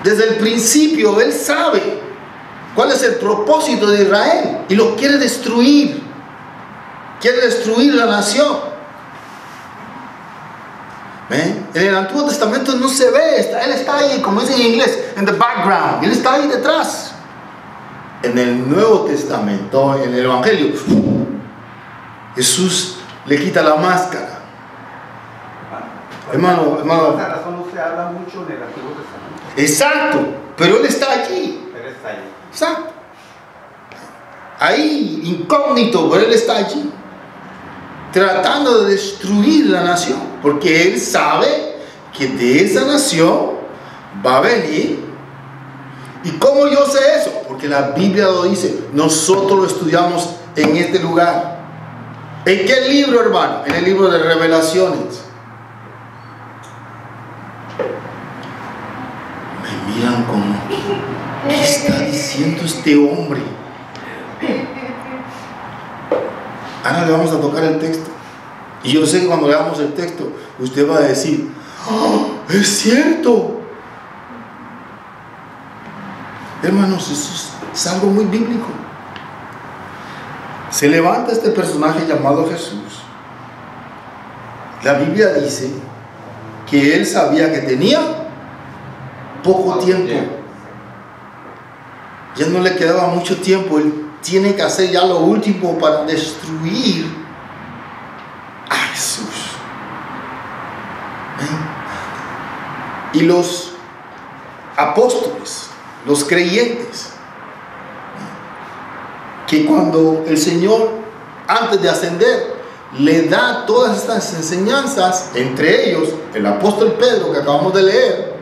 Desde el principio Él sabe cuál es el propósito de Israel y lo quiere destruir. Quiere destruir la nación. ¿Ven? En el Antiguo Testamento no se ve, Él está ahí, como dice en inglés, en the background. Él está ahí detrás. En el Nuevo Testamento, en el Evangelio, Jesús le quita la máscara. Hermano. Por esa razón no se habla mucho en el Antiguo Testamento. Exacto, pero Él está allí. Él está ahí. Exacto. Ahí, incógnito, pero Él está allí. Tratando de destruir la nación. Porque Él sabe que de esa nación va a venir. ¿Y cómo yo sé eso? Porque la Biblia lo dice. Nosotros lo estudiamos en este lugar. ¿En qué libro, hermano? En el libro de Revelaciones. Me miran como, ¿qué está diciendo este hombre? Ahora le vamos a tocar el texto. Y yo sé que cuando leamos el texto, usted va a decir, ¡oh, es cierto! Hermanos, eso es algo muy bíblico. Se levanta este personaje llamado Jesús. La Biblia dice que Él sabía que tenía poco tiempo. Ya no le quedaba mucho tiempo. Él tiene que hacer ya lo último para destruir a Jesús. Y los apóstoles, los creyentes, que cuando el Señor, antes de ascender, le da todas estas enseñanzas, entre ellos el apóstol Pedro que acabamos de leer,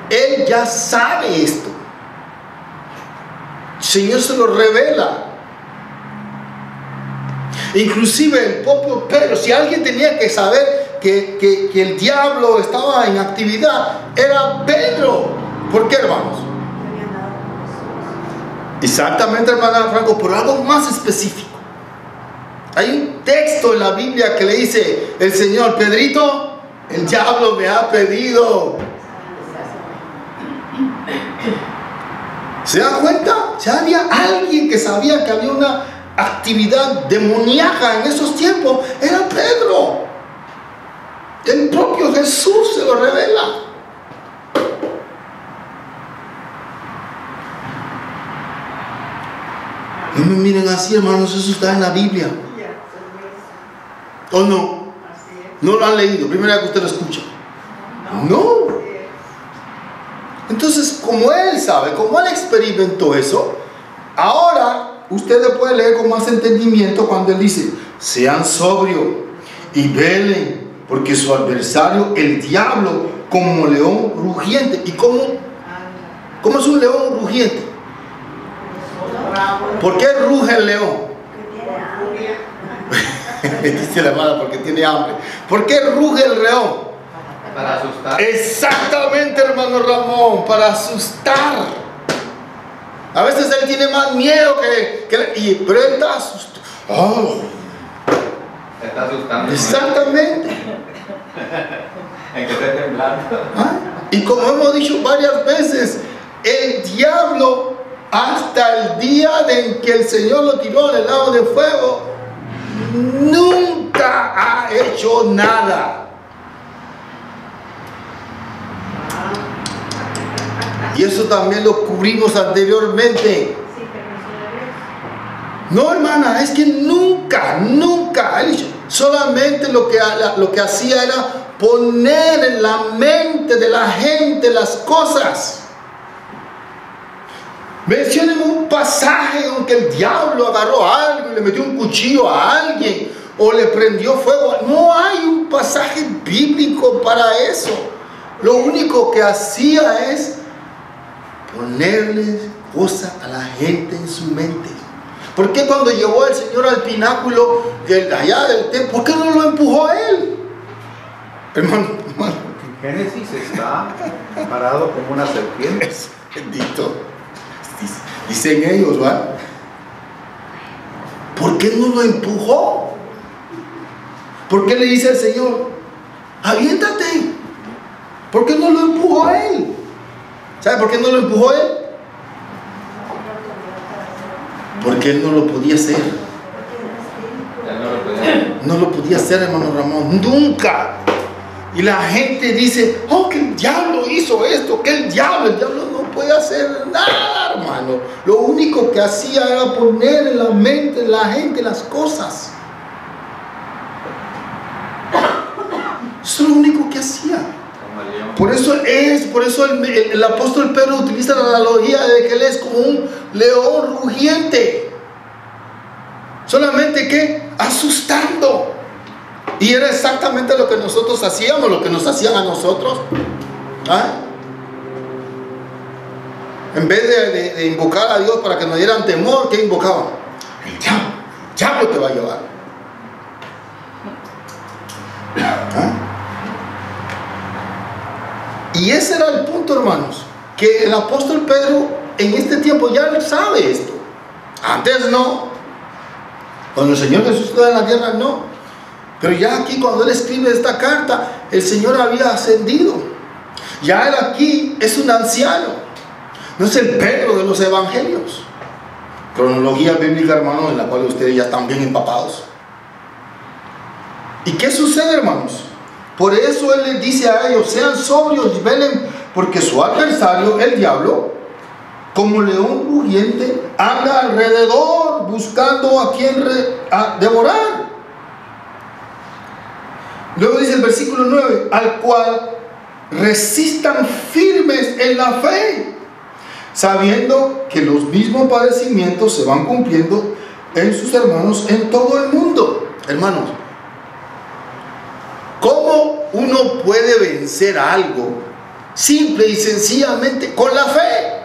él ya sabe esto. El Señor se lo revela. Inclusive el propio Pedro, si alguien tenía que saber que el diablo estaba en actividad, era Pedro. ¿Por qué, hermanos? Exactamente, hermana Franco, pero algo más específico. Hay un texto en la Biblia que le dice el Señor: Pedrito, el diablo me ha pedido. ¿Se dan cuenta? Ya había alguien que sabía que había una actividad demoníaca en esos tiempos. Era Pedro. El propio Jesús se lo revela. No me miren así, hermanos, eso está en la Biblia. ¿O no? ¿No lo han leído? Primera vez que usted lo escucha. No. Entonces, como Él sabe, como Él experimentó eso, ahora usted le puede leer con más entendimiento cuando Él dice: sean sobrios y velen, porque su adversario, el diablo, como león rugiente. ¿Y cómo es un león rugiente? ¿Por qué ruge el león? Dice la hermana, porque tiene hambre. ¿Por qué ruge el león? Para asustar. Exactamente, hermano Ramón, para asustar. A veces él tiene más miedo pero él está asustado. Oh. Se está asustando. Exactamente. En que esté temblando. ¿Ah? Y como hemos dicho varias veces, el diablo, hasta el día en que el Señor lo tiró en el lago de fuego, nunca ha hecho nada. Y eso también lo cubrimos anteriormente. No, hermana, es que nunca, solamente lo que hacía era poner en la mente de la gente las cosas. Mencionen un pasaje en que el diablo agarró algo y le metió un cuchillo a alguien o le prendió fuego. No hay un pasaje bíblico para eso. Lo único que hacía es ponerle cosas a la gente en su mente. ¿Por qué cuando llevó al Señor al pináculo allá del templo, por qué no lo empujó a él? Hermano. En Génesis está parado como una serpiente. Bendito. Dicen ellos, ¿verdad? ¿Por qué no lo empujó? ¿Por qué le dice al Señor, aviéntate? ¿Por qué no lo empujó a él? ¿Sabe por qué no lo empujó a él? Porque él no lo podía hacer. No lo podía hacer, hermano Ramón. Nunca. Y la gente dice, oh, que el diablo hizo esto, que el diablo no puede hacer nada, hermano. Lo único que hacía era poner en la mente de la gente las cosas. Eso es lo único que hacía. Por eso el apóstol Pedro utiliza la analogía de que él es como un león rugiente. Solamente que asustando. Y era exactamente lo que nosotros hacíamos, lo que nos hacían a nosotros. ¿Ah? En vez de invocar a Dios para que nos dieran temor, ¿qué invocaban? El diablo te va a llevar. ¿Ah? Y ese era el punto, hermanos, que el apóstol Pedro en este tiempo ya sabe esto. Antes no. Cuando el Señor Jesús estaba en la tierra, no. Pero ya aquí, cuando él escribe esta carta, el Señor había ascendido. Ya él aquí es un anciano. No es el Pedro de los evangelios. Cronología bíblica, hermanos, en la cual ustedes ya están bien empapados. ¿Y qué sucede, hermanos? Por eso él les dice a ellos, sean sobrios y velen, porque su adversario, el diablo, como león rugiente, anda alrededor buscando a quien devorar. Luego dice el versículo 9, al cual resistan firmes en la fe, sabiendo que los mismos padecimientos se van cumpliendo en sus hermanos en todo el mundo. Hermanos, ¿cómo uno puede vencer algo? Simple y sencillamente con la fe.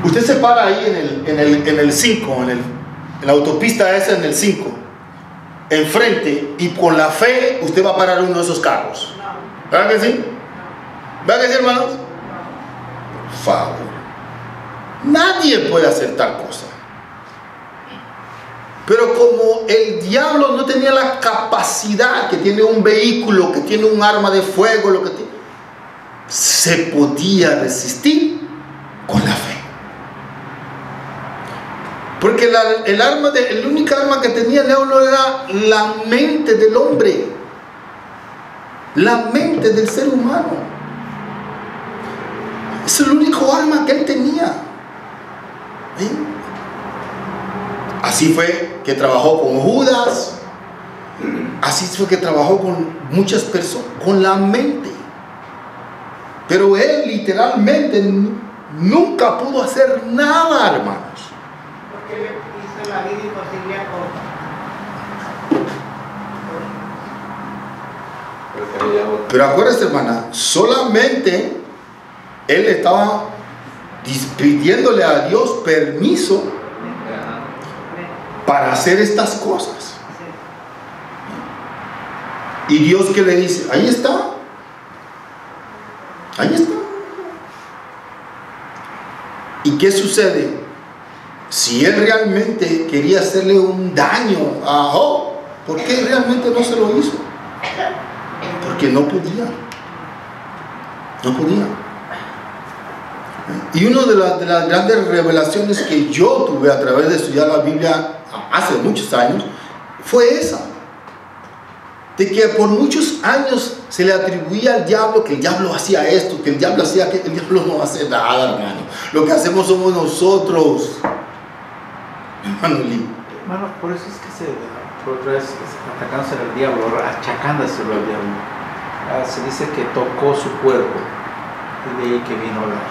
Usted se para ahí en el 5, en la autopista esa, en el 5, enfrente, y con la fe usted va a parar uno de esos carros. ¿Verdad que sí? ¿Verdad que sí, hermanos? Por favor. Nadie puede hacer tal cosa. Pero como el diablo no tenía la capacidad que tiene un vehículo, que tiene un arma de fuego, se podía resistir con la fe. Porque el única arma que tenía el diablo era la mente del hombre, la mente del ser humano. Es el único arma que él tenía. ¿Sí? Así fue que trabajó con Judas, así fue que trabajó con muchas personas, con la mente. Pero él literalmente nunca pudo hacer nada, hermanos. Porque le hizo la vida imposible a todos. Pero acuérdate, hermana, solamente él estaba pidiéndole a Dios permiso para hacer estas cosas. Y Dios, que le dice, ahí está, ahí está. ¿Y qué sucede? Si él realmente quería hacerle un daño a Job, ¿por qué realmente no se lo hizo? Porque no podía. No podía. Y una de las grandes revelaciones que yo tuve a través de estudiar la Biblia hace muchos años fue esa, de que por muchos años se le atribuía al diablo que el diablo hacía esto, que el diablo hacía aquello. El diablo no hace nada, hermano. Lo que hacemos somos nosotros, hermano Lee. Hermano, por eso es que atacándose al diablo, achacándoselo al diablo. Se dice que tocó su cuerpo, y de ahí que vino la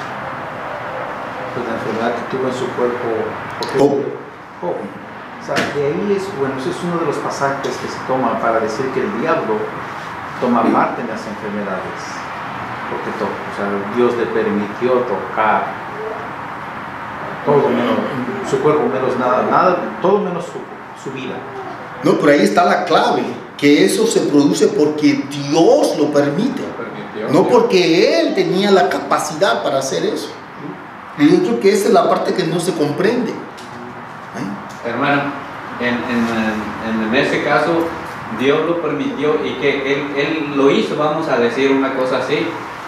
enfermedad que tuvo en su cuerpo. O sea, de ahí es, bueno, ese es uno de los pasajes que se toma para decir que el diablo toma parte en las enfermedades, porque Dios le permitió tocar Todo menos su cuerpo, menos nada, todo menos su vida. No, pero ahí está la clave, que eso se produce porque Dios lo permite, no porque Él tenía la capacidad para hacer eso. Y yo creo que esa es la parte que no se comprende. Hermano, en ese caso, Dios lo permitió y que él lo hizo, vamos a decir una cosa así,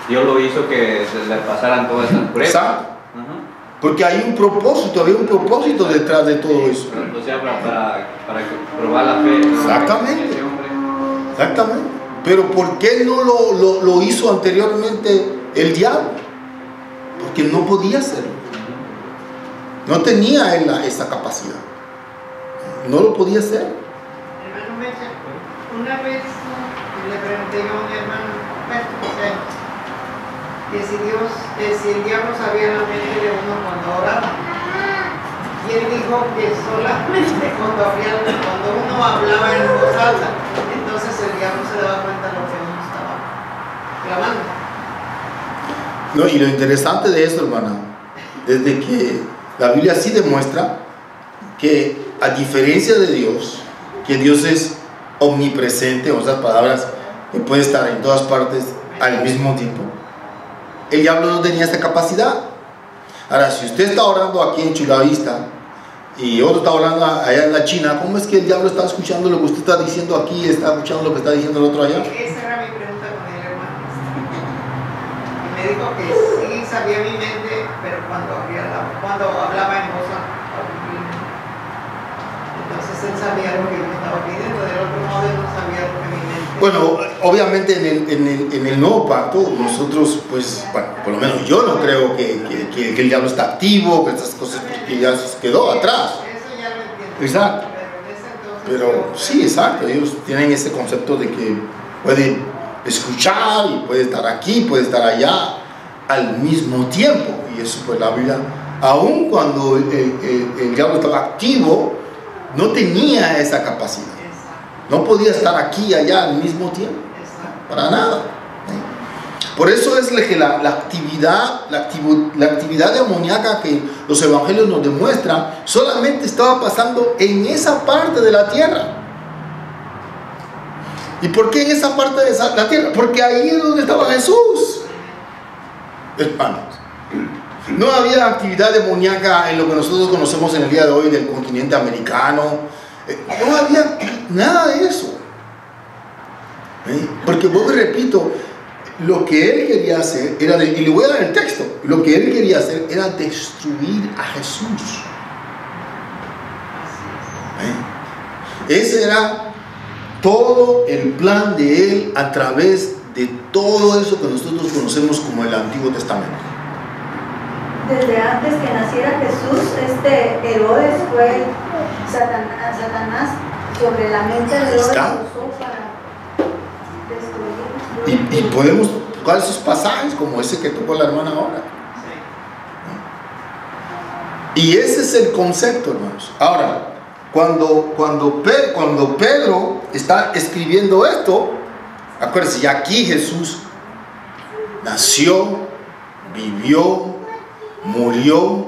Dios lo hizo que le pasaran todas esas pruebas. Exacto. Porque hay un propósito, había un propósito detrás de todo eso. O sea, para probar la fe. Exactamente. Exactamente. Pero ¿por qué no lo hizo anteriormente el diablo? Porque no podía hacerlo. No tenía él esa capacidad. No lo podía hacer. Hermano Mecha, una vez le pregunté yo a un hermano, que si el diablo sabía la mente de uno cuando oraba. Y él dijo que solamente cuando uno hablaba en voz alta, entonces el diablo se daba cuenta de lo que uno estaba clamando. No, y lo interesante de esto, hermana, es de que la Biblia sí demuestra que, a diferencia de Dios, que Dios es omnipresente, o sea, palabras que puede estar en todas partes al mismo tiempo, el diablo no tenía esta capacidad. Ahora, si usted está orando aquí en Chulavista y otro está orando allá en la China, ¿cómo es que el diablo está escuchando lo que usted está diciendo aquí y está escuchando lo que está diciendo el otro allá? Esa era mi pregunta con el hermano. Y me dijo que sí sabía mi mente, pero cuando hablaba en voz alta. Entonces él sabía lo que yo estaba pidiendo, del otro modo él no sabía lo que mi mente. Bueno, obviamente en el nuevo pacto nosotros, pues, bueno, por lo menos yo no creo que el diablo está activo, que estas cosas que ya se quedó atrás. Eso ya lo entiendo. Exacto. Pero sí, exacto, ellos tienen ese concepto de que puede escuchar y puede estar aquí, puede estar allá al mismo tiempo. Y eso pues la Biblia, aun cuando el diablo estaba activo, no tenía esa capacidad. No podía estar aquí y allá al mismo tiempo, para nada. Por eso es que la actividad demoníaca que los evangelios nos demuestran solamente estaba pasando en esa parte de la tierra. ¿Y por qué en esa parte de la tierra? Porque ahí es donde estaba Jesús. Hermanos, no había actividad demoníaca en lo que nosotros conocemos en el día de hoy del continente americano. No había nada de eso. Porque vuelvo y repito, lo que él quería hacer era, y le voy a dar el texto, lo que él quería hacer era destruir a Jesús. Ese era todo el plan de él a través de todo eso que nosotros conocemos como el Antiguo Testamento. Desde antes que naciera Jesús, Herodes fue Satanás sobre la mente de Herodes para destruir. Y podemos tocar esos pasajes como ese que tocó la hermana ahora. Y ese es el concepto, hermanos. Ahora, cuando Pedro está escribiendo esto, acuérdense, ya aquí Jesús nació, vivió, murió,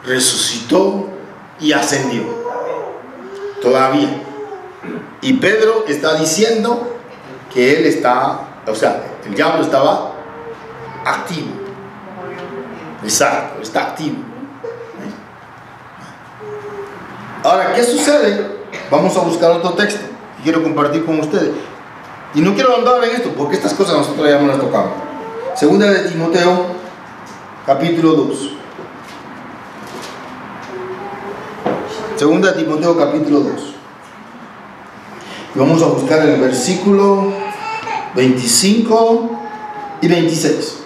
resucitó y ascendió. Todavía. Y Pedro está diciendo que él está, o sea, el diablo estaba activo. Exacto, está activo. Ahora, ¿qué sucede? Vamos a buscar otro texto que quiero compartir con ustedes. Y no quiero andar en esto, porque estas cosas nosotros ya no las tocamos. Segunda de Timoteo, capítulo 2. Segunda de Timoteo, capítulo 2. Y vamos a buscar el versículo 25 y 26.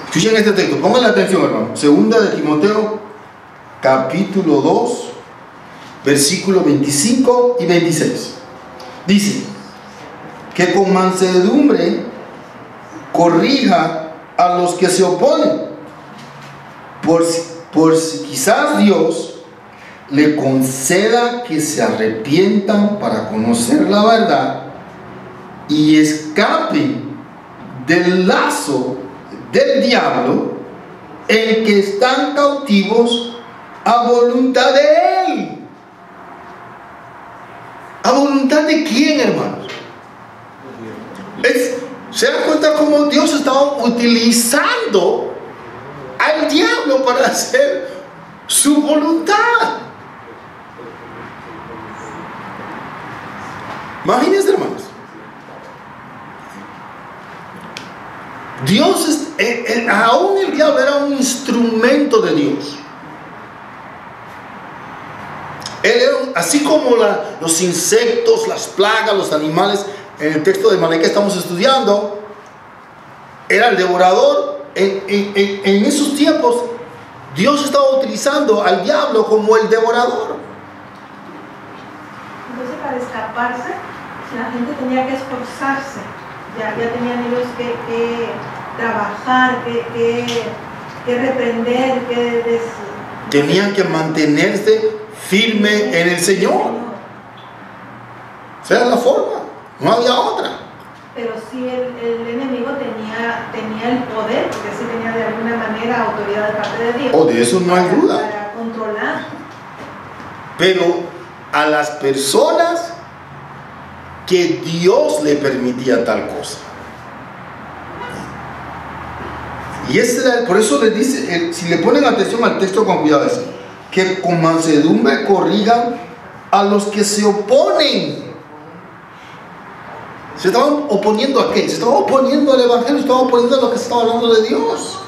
Escuchen este texto, pónganle atención, hermano. Segunda de Timoteo, capítulo 2, versículo 25 y 26. Dice: que con mansedumbre corrija a los que se oponen, por si quizás Dios le conceda que se arrepientan para conocer la verdad y escapen del lazo del diablo en que están cautivos a voluntad de él. ¿A voluntad de quién, hermanos? ¿Se dan cuenta cómo Dios estaba utilizando al diablo para hacer su voluntad? Imagínense, hermanos. Dios, aún el diablo era un instrumento de Dios. Él era, así como los insectos, las plagas, los animales, en el texto de Malaquías que estamos estudiando, era el devorador. En esos tiempos, Dios estaba utilizando al diablo como el devorador. Entonces, para escaparse, la gente tenía que esforzarse. Ya tenían ellos que trabajar, que reprender, tenían que mantenerse firme en el Señor. Esa era la forma, no había otra. Pero sí el enemigo tenía el poder, porque sí tenía de alguna manera autoridad de parte de Dios. Oh, de eso no hay duda. Para controlar. Pero a las personas que Dios le permitía tal cosa. Y por eso les dice, si le ponen atención al texto con cuidado, dice que con mansedumbre corrijan a los que se oponen. ¿Se estaban oponiendo a qué? Se estaban oponiendo al Evangelio, se estaban oponiendo a lo que se estaba hablando de Dios.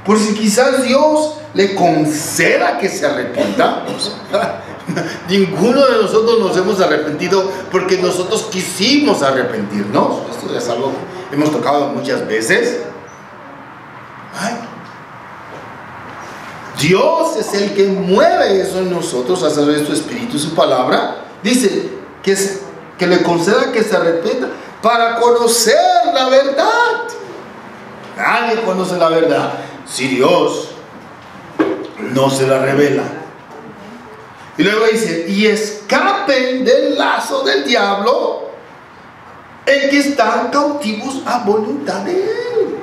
Por si quizás Dios le conceda que se arrepienta. Ninguno de nosotros nos hemos arrepentido porque nosotros quisimos arrepentirnos. Esto es algo que hemos tocado muchas veces. Dios es el que mueve eso en nosotros a través de su Espíritu y su palabra. Dice que le conceda que se arrepienta para conocer la verdad. Nadie conoce la verdad si Dios no se la revela. Y luego dice, y escapen del lazo del diablo en que están cautivos a voluntad de él.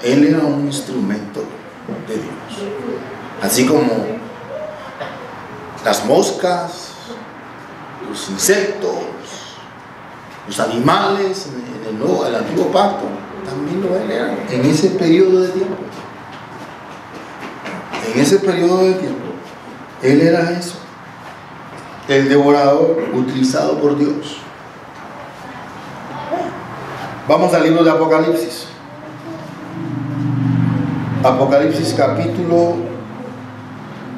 Él era un instrumento de Dios. Así como las moscas, los insectos, los animales en el antiguo pacto, también lo eran en ese periodo de tiempo. En ese periodo de tiempo, él era eso, el devorador utilizado por Dios. Vamos al libro de Apocalipsis. Apocalipsis capítulo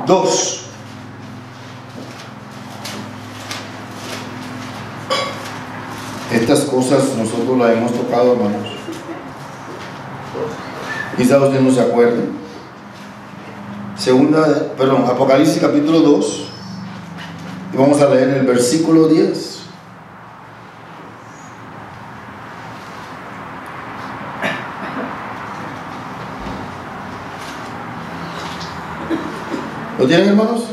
2. Estas cosas nosotros las hemos tocado, hermanos. Quizás usted no se acuerde. Apocalipsis capítulo 2. Y vamos a leer el versículo 10. ¿Lo tienen, hermanos?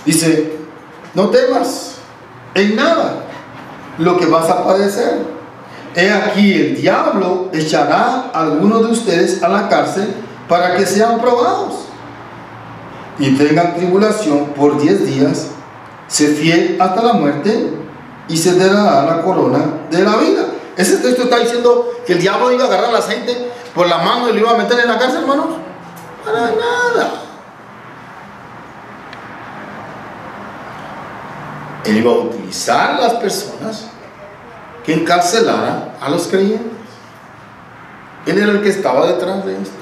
Dice, no temas en nada lo que vas a padecer. He aquí el diablo echará a algunos de ustedes a la cárcel para que sean probados y tengan tribulación por 10 días. Sé fiel hasta la muerte y se te dará la corona de la vida. Ese texto está diciendo que el diablo iba a agarrar a la gente por la mano y lo iba a meter en la cárcel, hermanos. Para nada. Él iba a utilizar a las personas que encarcelaran a los creyentes. Él era el que estaba detrás de esto.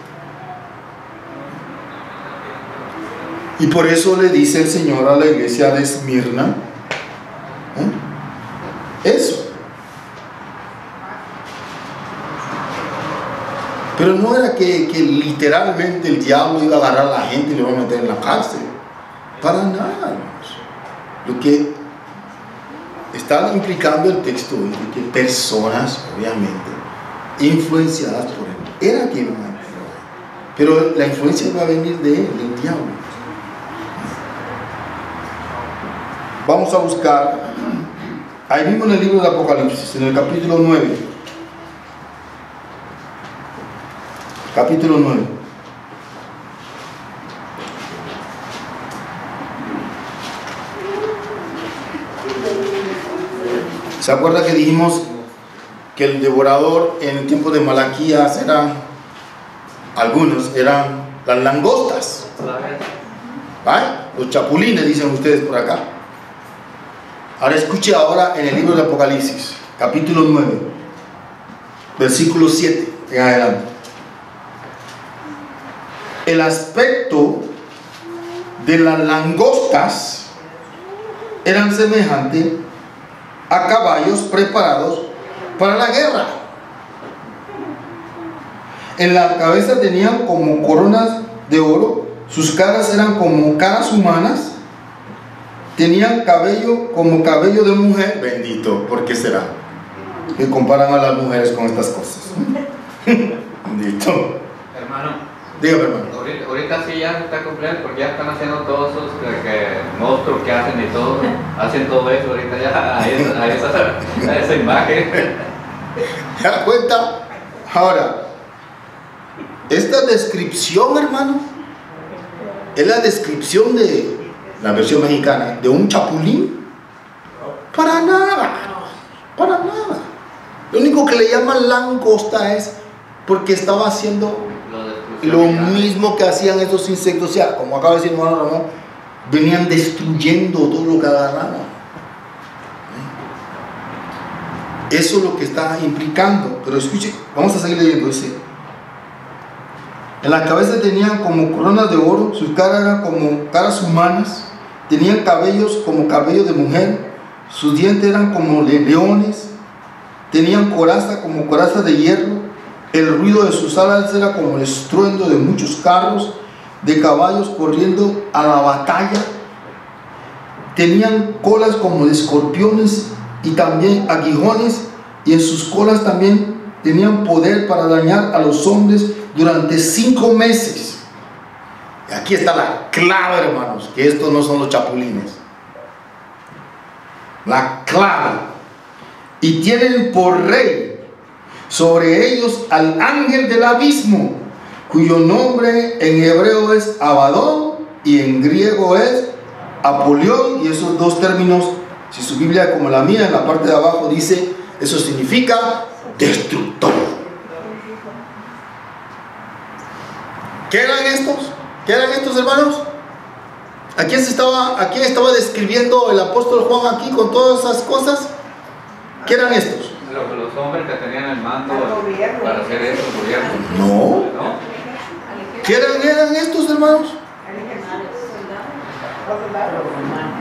Y por eso le dice el Señor a la iglesia de Esmirna eso. Pero no era que literalmente el diablo iba a agarrar a la gente y le iba a meter en la cárcel. Para nada, hermanos. Lo que está implicando el texto es que personas, obviamente, influenciadas por él, era quien iba a venir. Pero la influencia va a venir de él, del diablo. vamos a buscar ahí mismo en el libro del Apocalipsis, en el capítulo 9. Capítulo 9. ¿Se acuerda que dijimos que el devorador en el tiempo de Malaquías algunos eran las langostas? ¿Vale? Los chapulines, dicen ustedes por acá. Ahora escuche ahora en el libro de Apocalipsis, capítulo 9, versículo 7 en adelante. El aspecto de las langostas eran semejante a caballos preparados para la guerra. En la cabeza tenían como coronas de oro, sus caras eran como caras humanas, tenían cabello como cabello de mujer. Bendito, ¿por qué será? Que comparan a las mujeres con estas cosas. Bendito. Hermano, dígame, hermano. Ahorita sí ya se está cumpliendo porque ya están haciendo todos esos monstruos que hacen y todo. Hacen todo eso ahorita ya a esa imagen. ¿Se da cuenta? Ahora, esta descripción, hermano, es la descripción de la versión mexicana de un chapulín. Para nada, para nada. Lo único que le llaman langosta es porque estaba haciendo lo mismo que hacían estos insectos. O sea, como acaba de decir hermano Ramón, venían destruyendo todo lo que agarraban. Eso es lo que está implicando. Pero escuche, vamos a seguir leyendo. Dice: en la cabeza tenían como coronas de oro, sus caras eran como caras humanas, tenían cabellos como cabello de mujer, sus dientes eran como leones, tenían coraza como coraza de hierro, el ruido de sus alas era como el estruendo de muchos carros de caballos corriendo a la batalla, tenían colas como de escorpiones y también aguijones, y en sus colas también tenían poder para dañar a los hombres durante 5 meses. Y aquí está la clave, hermanos, que estos no son los chapulines. La clave. Y tienen por rey sobre ellos al ángel del abismo, cuyo nombre en hebreo es Abadón y en griego es Apolión. Y esos dos términos, si su Biblia como la mía en la parte de abajo dice, eso significa destructor. ¿Qué eran estos? ¿Qué eran estos, hermanos? ¿A quién estaba describiendo el apóstol Juan aquí con todas esas cosas? ¿Qué eran estos? Los hombres que tenían el manto para hacer eso, el gobierno. No. ¿Qué eran estos, hermanos?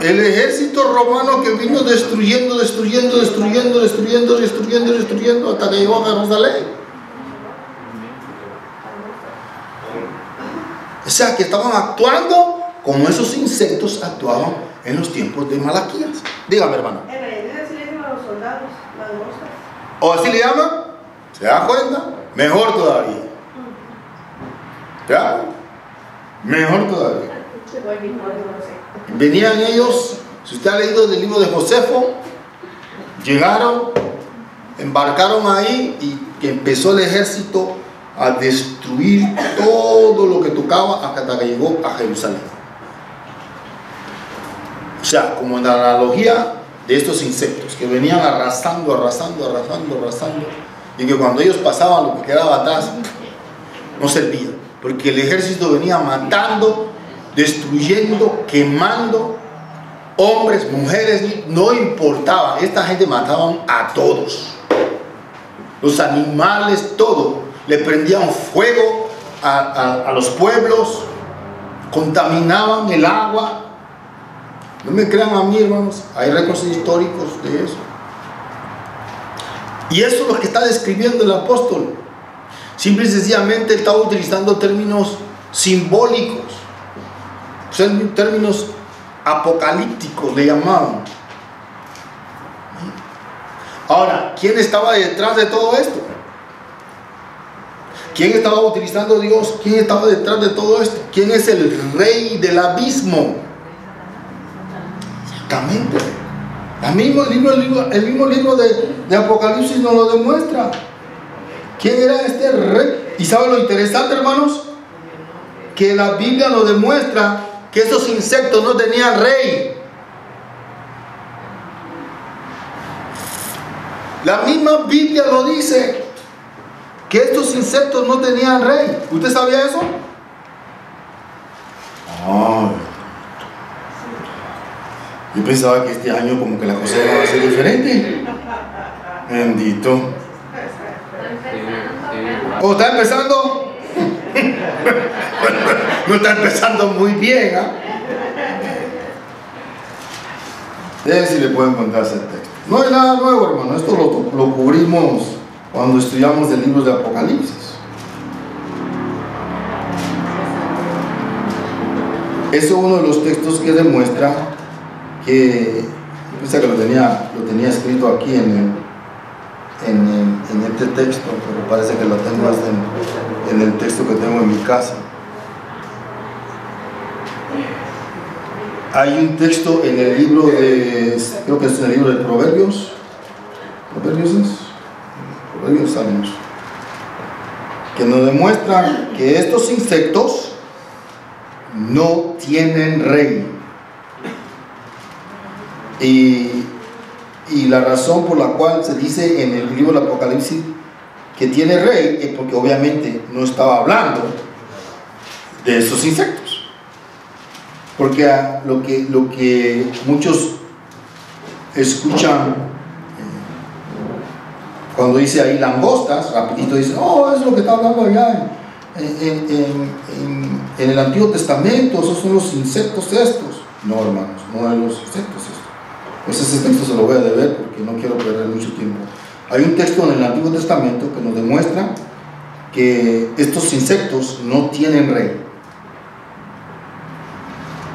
El ejército romano que vino destruyendo hasta que llegó a Jerusalén. O sea, que estaban actuando como esos insectos actuaban en los tiempos de Malaquías. Dígame, hermano. En realidad así le llaman a los soldados, langostas. ¿O así le llaman? ¿Se da cuenta? Mejor todavía. ¿Ya? Mejor todavía. Venían ellos, si usted ha leído del libro de Josefo, llegaron, embarcaron ahí y que empezó el ejército a destruir todo lo que tocaba hasta que llegó a Jerusalén. O sea, como en la analogía de estos insectos que venían arrasando, y que cuando ellos pasaban lo que quedaba atrás no servía, porque el ejército venía matando, destruyendo, quemando hombres, mujeres, no importaba. Esta gente mataban a todos, los animales, todo. Le prendían fuego a los pueblos, contaminaban el agua. No me crean a mí, hermanos, hay récords históricos de eso. Y eso es lo que está describiendo el apóstol. Simple y sencillamente estaba utilizando términos simbólicos, términos apocalípticos le llamaban. Ahora, ¿quién estaba detrás de todo esto? ¿Quién estaba utilizando Dios? ¿Quién estaba detrás de todo esto? ¿Quién es el rey del abismo? Exactamente. El mismo libro de Apocalipsis nos lo demuestra. ¿Quién era este rey? ¿Y sabe lo interesante, hermanos? Que la Biblia nos demuestra que estos insectos no tenían rey. La misma Biblia lo dice, que estos insectos no tenían rey. ¿Usted sabía eso? Oh. Yo pensaba que este año como que la cosa iba a ser diferente. Bendito. ¿O está empezando? No está empezando muy bien, ¿ah? Déjenme si le pueden contar ese texto. No hay nada nuevo, hermano. Esto lo cubrimos cuando estudiamos el libro de Apocalipsis. Eso es uno de los textos que demuestra que, pensé que lo tenía escrito aquí en este texto, pero parece que lo tengo hasta en el texto que tengo en mi casa. Hay un texto en el libro creo que es en el libro de Proverbios. Proverbios Salmos, que nos demuestra que estos insectos no tienen rey. Y la razón por la cual se dice en el libro del Apocalipsis que tiene rey es porque obviamente no estaba hablando de esos insectos. Porque lo que muchos escuchan cuando dice ahí langostas, rapidito dicen, oh, es lo que está hablando allá en el Antiguo Testamento, esos son los insectos estos. No, hermanos, no son los insectos estos. Pues ese texto se lo voy a deber porque no quiero perder mucho tiempo. Hay un texto en el Antiguo Testamento que nos demuestra que estos insectos no tienen rey.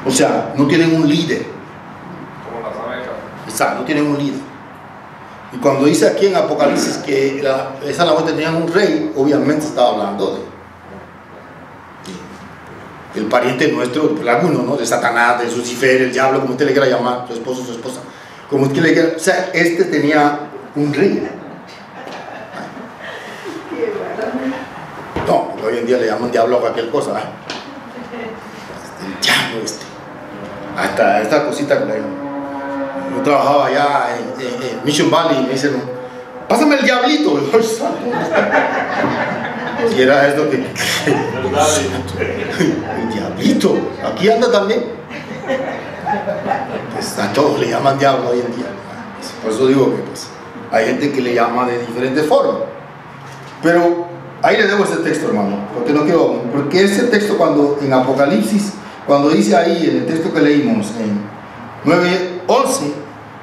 O sea, no tienen un líder. Como las abejas. Exacto, no tienen un líder. Y cuando dice aquí en Apocalipsis que esa langostas tenían un rey, obviamente estaba hablando del pariente nuestro, alguno, ¿no? De Satanás, de Lucifer, el diablo, como usted le quiera llamar, su esposo, su esposa. Como usted le quiera. O sea, este tenía un rey. No, porque hoy en día le llaman diablo a cualquier cosa, ¿eh? El diablo este. Hasta esta cosita que le llaman. Yo trabajaba allá en Mission Valley y me dicen, pásame el diablito. Si era esto que el diablito, aquí anda también. Pues a todos le llaman diablo hoy en día. Por eso digo que pues, hay gente que le llama de diferentes formas. Pero ahí le debo ese texto, hermano, porque ese texto cuando en Apocalipsis, cuando dice ahí en el texto que leímos en 9:11,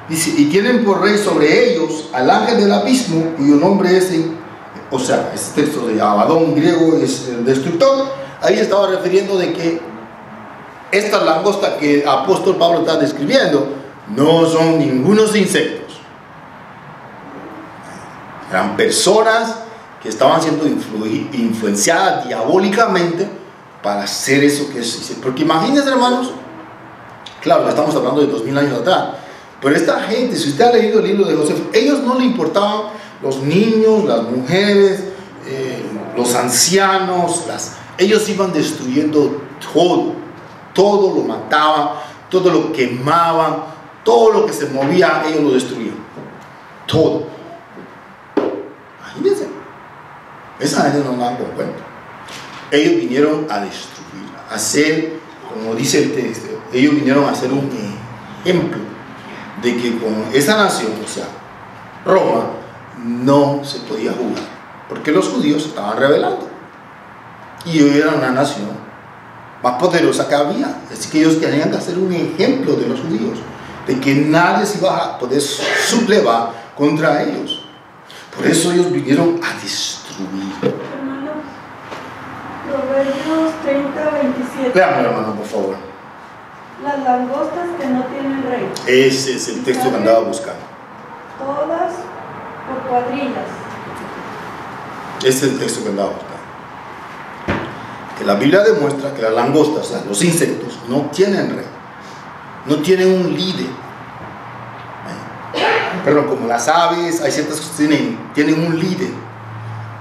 dice, y tienen por rey sobre ellos al ángel del abismo, cuyo nombre es, o sea, ese texto de Abadón griego es el destructor. Ahí se estaba refiriendo de que estas langostas que el apóstol Pablo está describiendo no son ningunos insectos. Eran personas que estaban siendo influenciadas diabólicamente para hacer eso que es. Porque imagínense, hermanos, claro, estamos hablando de 2000 años atrás, pero esta gente, si usted ha leído el libro de José, ellos no le importaban los niños, las mujeres, los ancianos, ellos iban destruyendo todo lo mataban, todo lo quemaban, todo lo que se movía, ellos lo destruían, todo. Imagínense, esa gente no daban con cuenta. Ellos vinieron a destruir, a hacer, como dice el texto, ellos vinieron a hacer un ejemplo de que con esa nación, o sea, Roma, no se podía jugar, porque los judíos se estaban rebelando y ellos eran una nación más poderosa que había, así que ellos tenían que hacer un ejemplo de los judíos, de que nadie se iba a poder sublevar contra ellos. Por eso ellos vinieron a destruir. Hermano, Proverbios 30:27. Léame, hermano, por favor. Las langostas que no tienen rey. Ese es el texto que andaba buscando. Todas por cuadrillas. Ese es el texto que andaba buscando. Que la Biblia demuestra que las langostas, o sea, los insectos, no tienen rey, no tienen un líder. Perdón, como las aves, hay ciertas cosas que tienen un líder.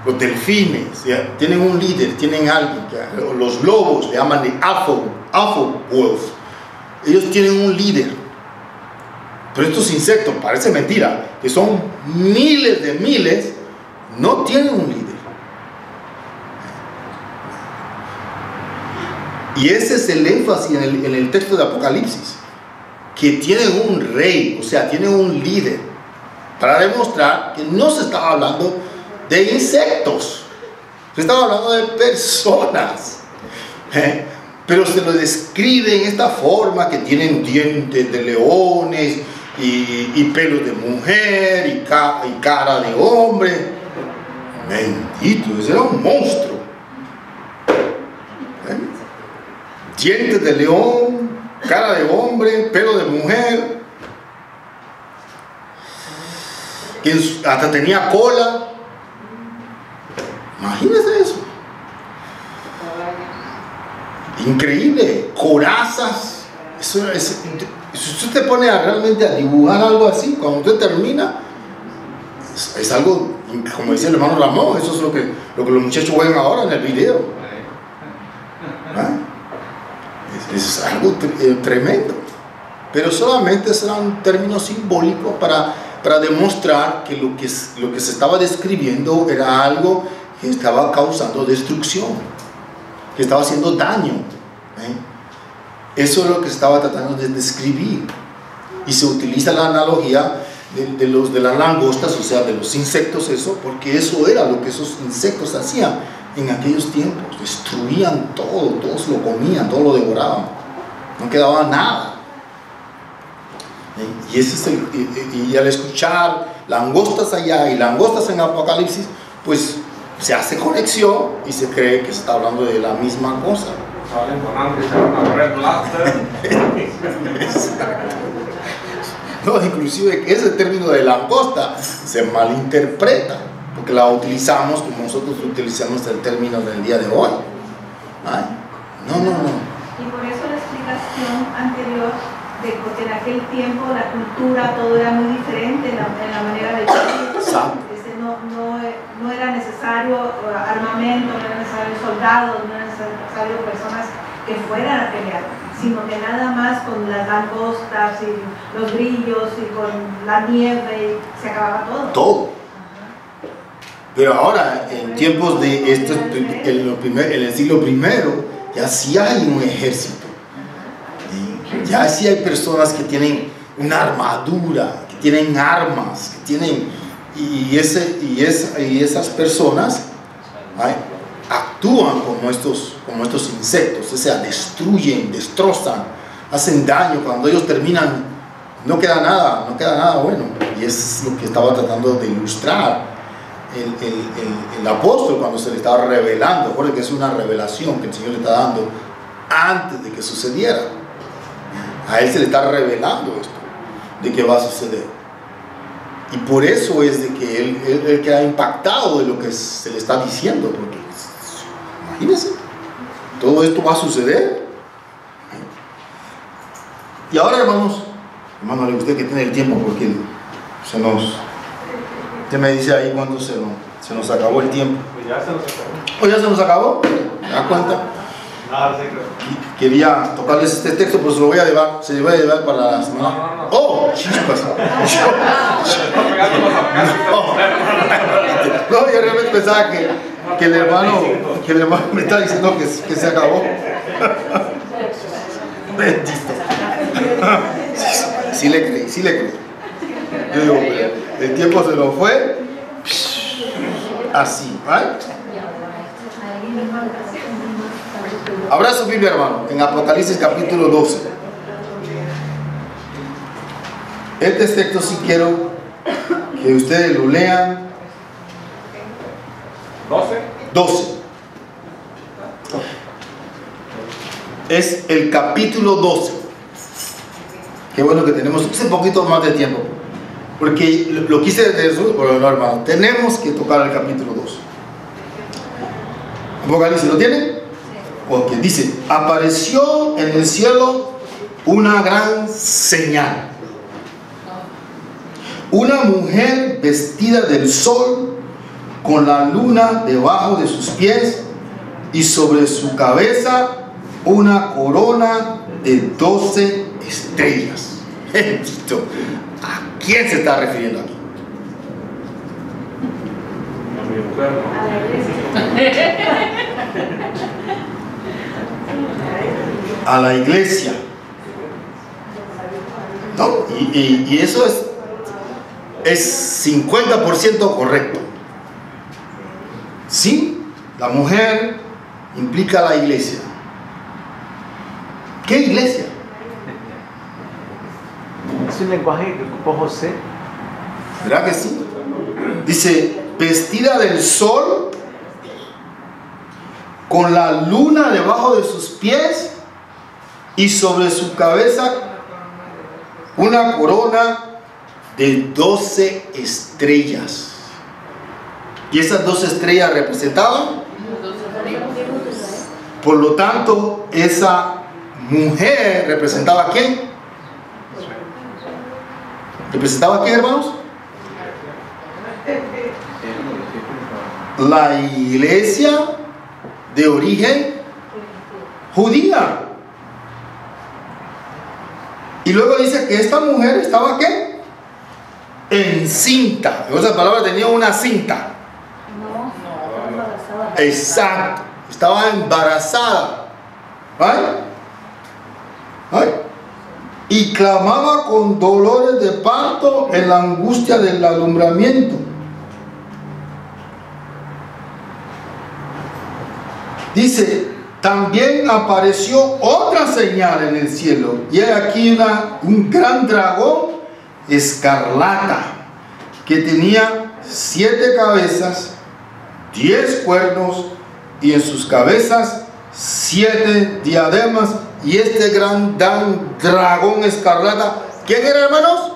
Los delfines, ¿ya? Tienen un líder, tienen alguien. Los lobos le llaman de alpha wolf. Ellos tienen un líder. Pero estos insectos, parece mentira, que son miles de miles, no tienen un líder. Y ese es el énfasis en el texto de Apocalipsis, que tienen un rey, o sea, tienen un líder, para demostrar que no se estaba hablando de insectos, se estaba hablando de personas, pero se lo describe en esta forma, que tienen dientes de leones y pelos de mujer y cara de hombre. Bendito, ese era un monstruo. Dientes de león, cara de hombre, pelo de mujer, que hasta tenía cola. Imagínense eso. Increíble, corazas. Si usted se pone realmente a dibujar algo así, cuando usted termina, es algo, como decía el hermano Ramón, eso es lo que los muchachos ven ahora en el video. ¿Ah? Es algo tremendo, pero solamente será un término simbólico para demostrar que lo que se estaba describiendo era algo que estaba causando destrucción, que estaba haciendo daño. Eso es lo que se estaba tratando de describir, y se utiliza la analogía de las langostas, o sea, de los insectos, eso, porque eso era lo que esos insectos hacían en aquellos tiempos. Destruían todo, todos lo comían, todo lo devoraban, no quedaba nada. Y ese es y al escuchar langostas allá y langostas en Apocalipsis, pues se hace conexión y se cree que se está hablando de la misma cosa. Salen con hambre y se van a correr blaster. No, inclusive ese término de langosta se malinterpreta, porque la utilizamos como nosotros utilizamos el término del día de hoy. Ay, no. Y por eso la explicación anterior, de porque en aquel tiempo la cultura, todo era muy diferente en la manera de vivir. No era necesario armamento, no era necesario soldados, no era necesario personas que fueran a pelear, sino que nada más con las langostas y los grillos y con la nieve se acababa todo. Todo. Pero ahora, en tiempos de esto, en el siglo I, ya sí hay un ejército. Ya sí hay personas que tienen una armadura, que tienen armas, que tienen... Y esas personas actúan como estos insectos, o sea, destruyen, destrozan, hacen daño. Cuando ellos terminan, no queda nada bueno. Y es lo que estaba tratando de ilustrar el apóstol cuando se le estaba revelando. Recuerden que es una revelación que el Señor le está dando antes de que sucediera. A él se le está revelando esto, de que va a suceder. Y por eso es de que él queda impactado de lo que se le está diciendo, porque imagínense, todo esto va a suceder. Y ahora, hermano, usted que tiene el tiempo, porque usted me dice ahí cuando se nos acabó el tiempo. Pues ya se nos acabó. ¿O ya se nos acabó? ¿Me da cuenta? Nada, sí, creo. Quería tocarles este texto, pero se lo voy a llevar para la semana. No. ¡Oh! ¡Chispas! No, yo realmente pensaba que el hermano me está diciendo que se acabó. Bendito. Sí le creí. Yo digo, el tiempo se nos fue así, ¿vale? Abra su Biblia, hermano, en Apocalipsis capítulo 12. Este texto sí quiero que ustedes lo lean. 12. Es el capítulo 12. Qué bueno que tenemos un poquito más de tiempo, porque lo quise de eso, pero no, hermano, tenemos que tocar el capítulo 12. Apocalipsis, ¿lo tienen? Porque dice: apareció en el cielo una gran señal, una mujer vestida del sol, con la luna debajo de sus pies, y sobre su cabeza una corona de 12 estrellas. Bendito. ¿A quién se está refiriendo aquí? A mi mujer, ¿no? A la iglesia. A la iglesia. ¿No? Y eso es 50% correcto. Sí, la mujer implica a la iglesia. ¿Qué iglesia? Es un lenguaje que ocupó José. ¿Verdad que sí? Dice, vestida del sol, con la luna debajo de sus pies, y sobre su cabeza una corona de 12 estrellas. ¿Y esas 12 estrellas representaban? Por lo tanto, esa mujer representaba a quién? ¿Representaba a quién, hermanos? La iglesia de origen judía. Y luego dice que esta mujer estaba ¿qué? Encinta. En otras palabras, tenía una cinta. Exacto. Estaba embarazada. ¿Vale? ¿Vale? Y clamaba con dolores de parto en la angustia del alumbramiento. Dice, también apareció otra señal en el cielo, y hay aquí un gran dragón escarlata que tenía 7 cabezas, 10 cuernos, y en sus cabezas 7 diademas. Y este gran dragón escarlata, ¿quién era, hermanos?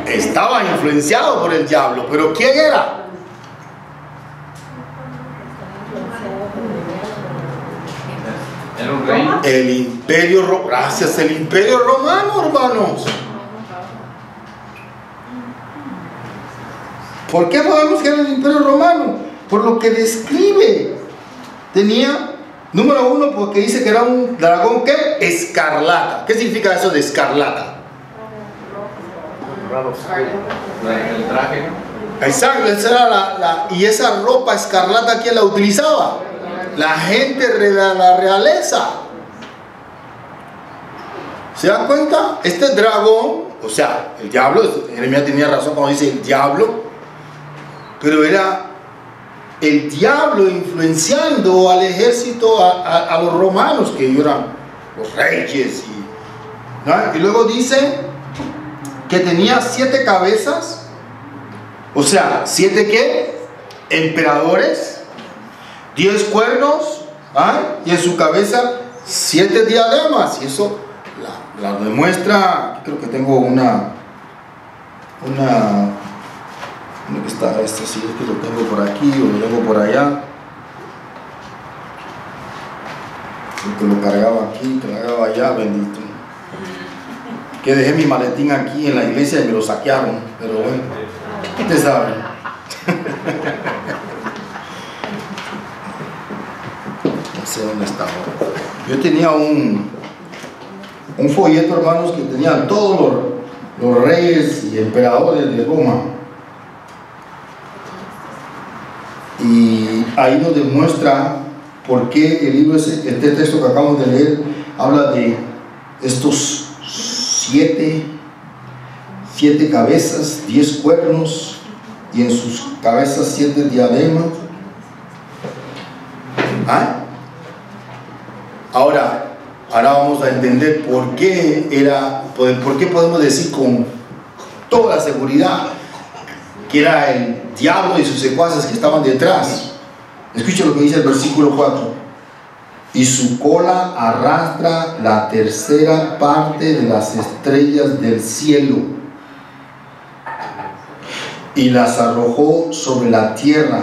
Estaba influenciado por el diablo, pero ¿quién era? Era un rey. El imperio romano. Gracias, el imperio romano, hermanos. ¿Por qué podemos que era el imperio romano? Por lo que describe. Tenía, número 1, porque dice que era un dragón, ¿qué? Escarlata. ¿Qué significa eso de escarlata? El traje. Exacto, esa era y esa ropa escarlata, ¿quién la utilizaba? La gente de la realeza. ¿Se dan cuenta? Este dragón, o sea, el diablo, Jeremías tenía razón cuando dice el diablo, pero era el diablo influenciando al ejército, a los romanos, que eran los reyes. Y luego dice que tenía 7 cabezas, o sea, 7 ¿qué? Emperadores, 10 cuernos, y en su cabeza 7 diademas. Y eso la demuestra. Creo que tengo una ¿dónde está esto? Si es que lo tengo por aquí o lo tengo por allá. Que lo cargaba aquí, que lo cargaba allá, bendito. Que dejé mi maletín aquí en la iglesia y me lo saquearon, pero bueno, ustedes saben. No sé dónde está. Yo tenía un folleto, hermanos, que tenía todos los reyes y emperadores de Roma. Y ahí nos demuestra por qué el libro, este texto que acabamos de leer, habla de estos 7 cabezas, 10 cuernos, y en sus cabezas 7 diademas. Ahora vamos a entender por qué podemos decir con toda seguridad que era el diablo y sus secuaces que estaban detrás. Escucha lo que dice el versículo 4. Y su cola arrastra la tercera parte de las estrellas del cielo y las arrojó sobre la tierra.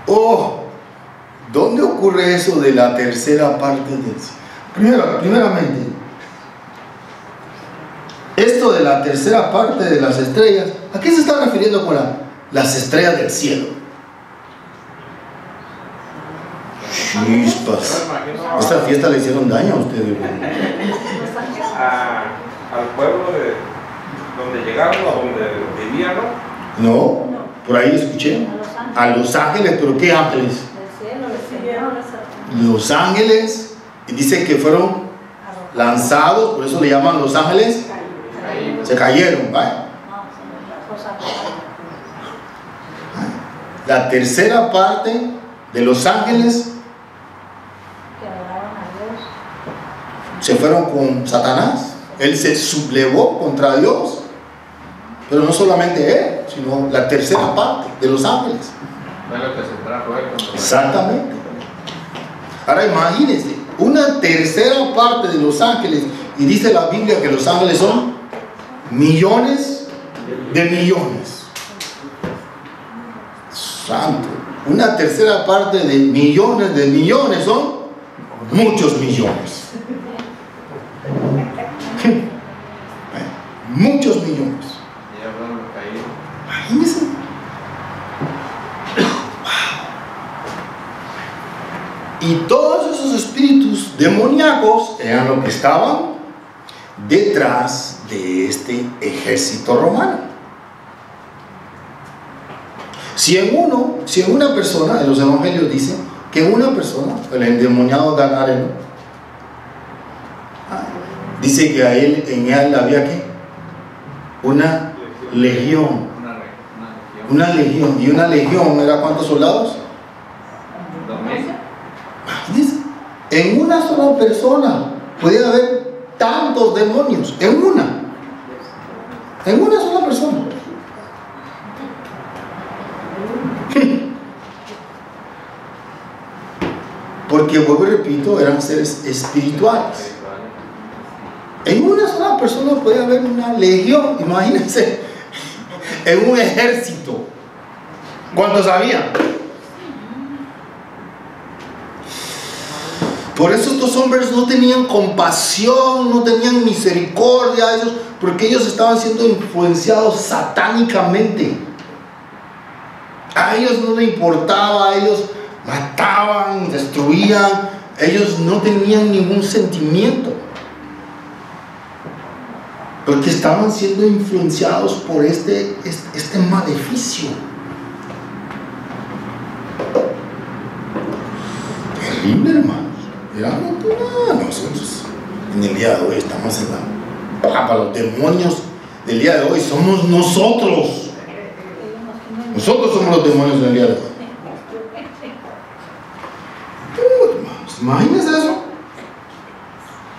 Oh, ¿Dónde ocurre eso de la tercera parte del cielo? Primeramente, esto de la tercera parte de las estrellas, ¿a qué se está refiriendo con las estrellas del cielo? Chispas. Esta fiesta le hicieron daño a ustedes. Al pueblo de donde llegaron, a donde vivían, ¿no? No, por ahí escuché. A Los Ángeles, ¿pero qué ángeles? Los ángeles, y dice que fueron lanzados, por eso le llaman los ángeles. Se cayeron, ¿vale? La tercera parte de los ángeles se fueron con Satanás. Él se sublevó contra Dios, pero no solamente él, sino la tercera parte de los ángeles. Exactamente. Ahora imagínense, una tercera parte de los ángeles, y dice la Biblia que los ángeles son millones de millones. Santo. Una tercera parte de millones son muchos millones. Muchos millones. Imagínense. Y todos esos espíritus demoníacos eran los que estaban detrás de este ejército romano. Si en una persona, en los evangelios dice que una persona, el endemoniado Gadareno, dice que a él, en él había ¿qué? Una legión. Una legión. ¿Y una legión era cuántos soldados? 2000. Imagínense, en una sola persona podía haber tantos demonios, en una sola persona. Porque, vuelvo y repito, eran seres espirituales. En una sola persona puede haber una legión, imagínense, en un ejército. ¿Cuántos había? Por eso estos hombres no tenían compasión, no tenían misericordia, porque ellos estaban siendo influenciados satánicamente. A ellos no les importaba, ellos mataban, destruían, ellos no tenían ningún sentimiento, porque estaban siendo influenciados por este maleficio. Terrible, hermanos. Nosotros en el día de hoy estamos en la papa. Los demonios del día de hoy somos nosotros. Nosotros somos los demonios del día de hoy. Hermanos, imagínense eso.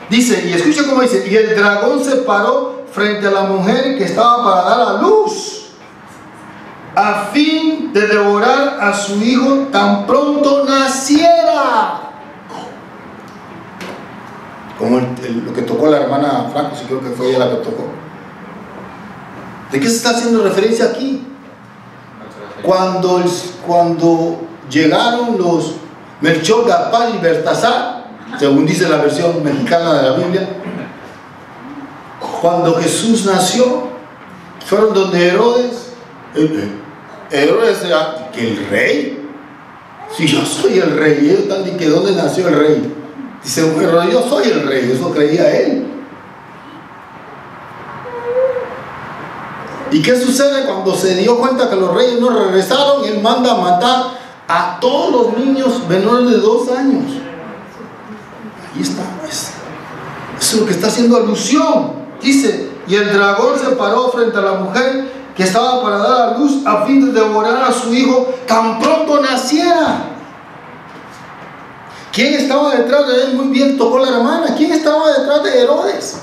Dice, y escucha cómo dice: y el dragón se paró frente a la mujer que estaba para dar a luz, a fin de devorar a su hijo tan pronto naciera. Como lo que tocó la hermana Franco, sí creo que fue ella la que tocó. ¿De qué se está haciendo referencia aquí? Cuando llegaron los Melchor, Gaspar y Baltasar, según dice la versión mexicana de la Biblia, cuando Jesús nació, fueron donde Herodes. Herodes era que el rey. Si yo soy el rey, ellos están diciendo que ¿dónde nació el rey? Dice, pero yo soy el rey, eso creía él. ¿Y qué sucede cuando se dio cuenta que los reyes no regresaron? Él manda a matar a todos los niños menores de 2 años. Ahí está, eso es lo que está haciendo alusión. Dice, y el dragón se paró frente a la mujer que estaba para dar a luz, a fin de devorar a su hijo tan pronto naciera. ¿Quién estaba detrás de él? Muy bien tocó la hermana. ¿Quién estaba detrás de Herodes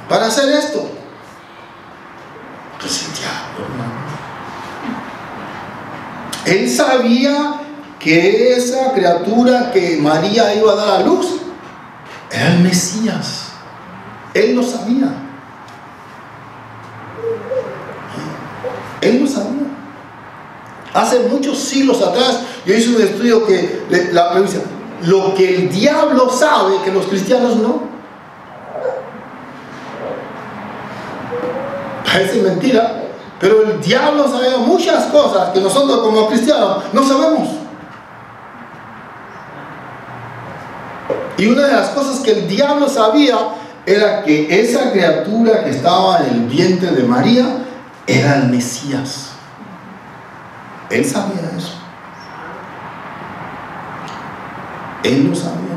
para hacer esto? Pues el diablo, hermano. Él sabía que esa criatura que María iba a dar a luz era el Mesías. Él lo sabía. Él lo sabía. Hace muchos siglos atrás, Yo hice un estudio que la pregunta, lo que el diablo sabe que los cristianos no. Parece mentira, pero el diablo sabe muchas cosas que nosotros como cristianos no sabemos. Y una de las cosas que el diablo sabía era que esa criatura que estaba en el vientre de María era el Mesías. Él sabía eso. Él lo sabía.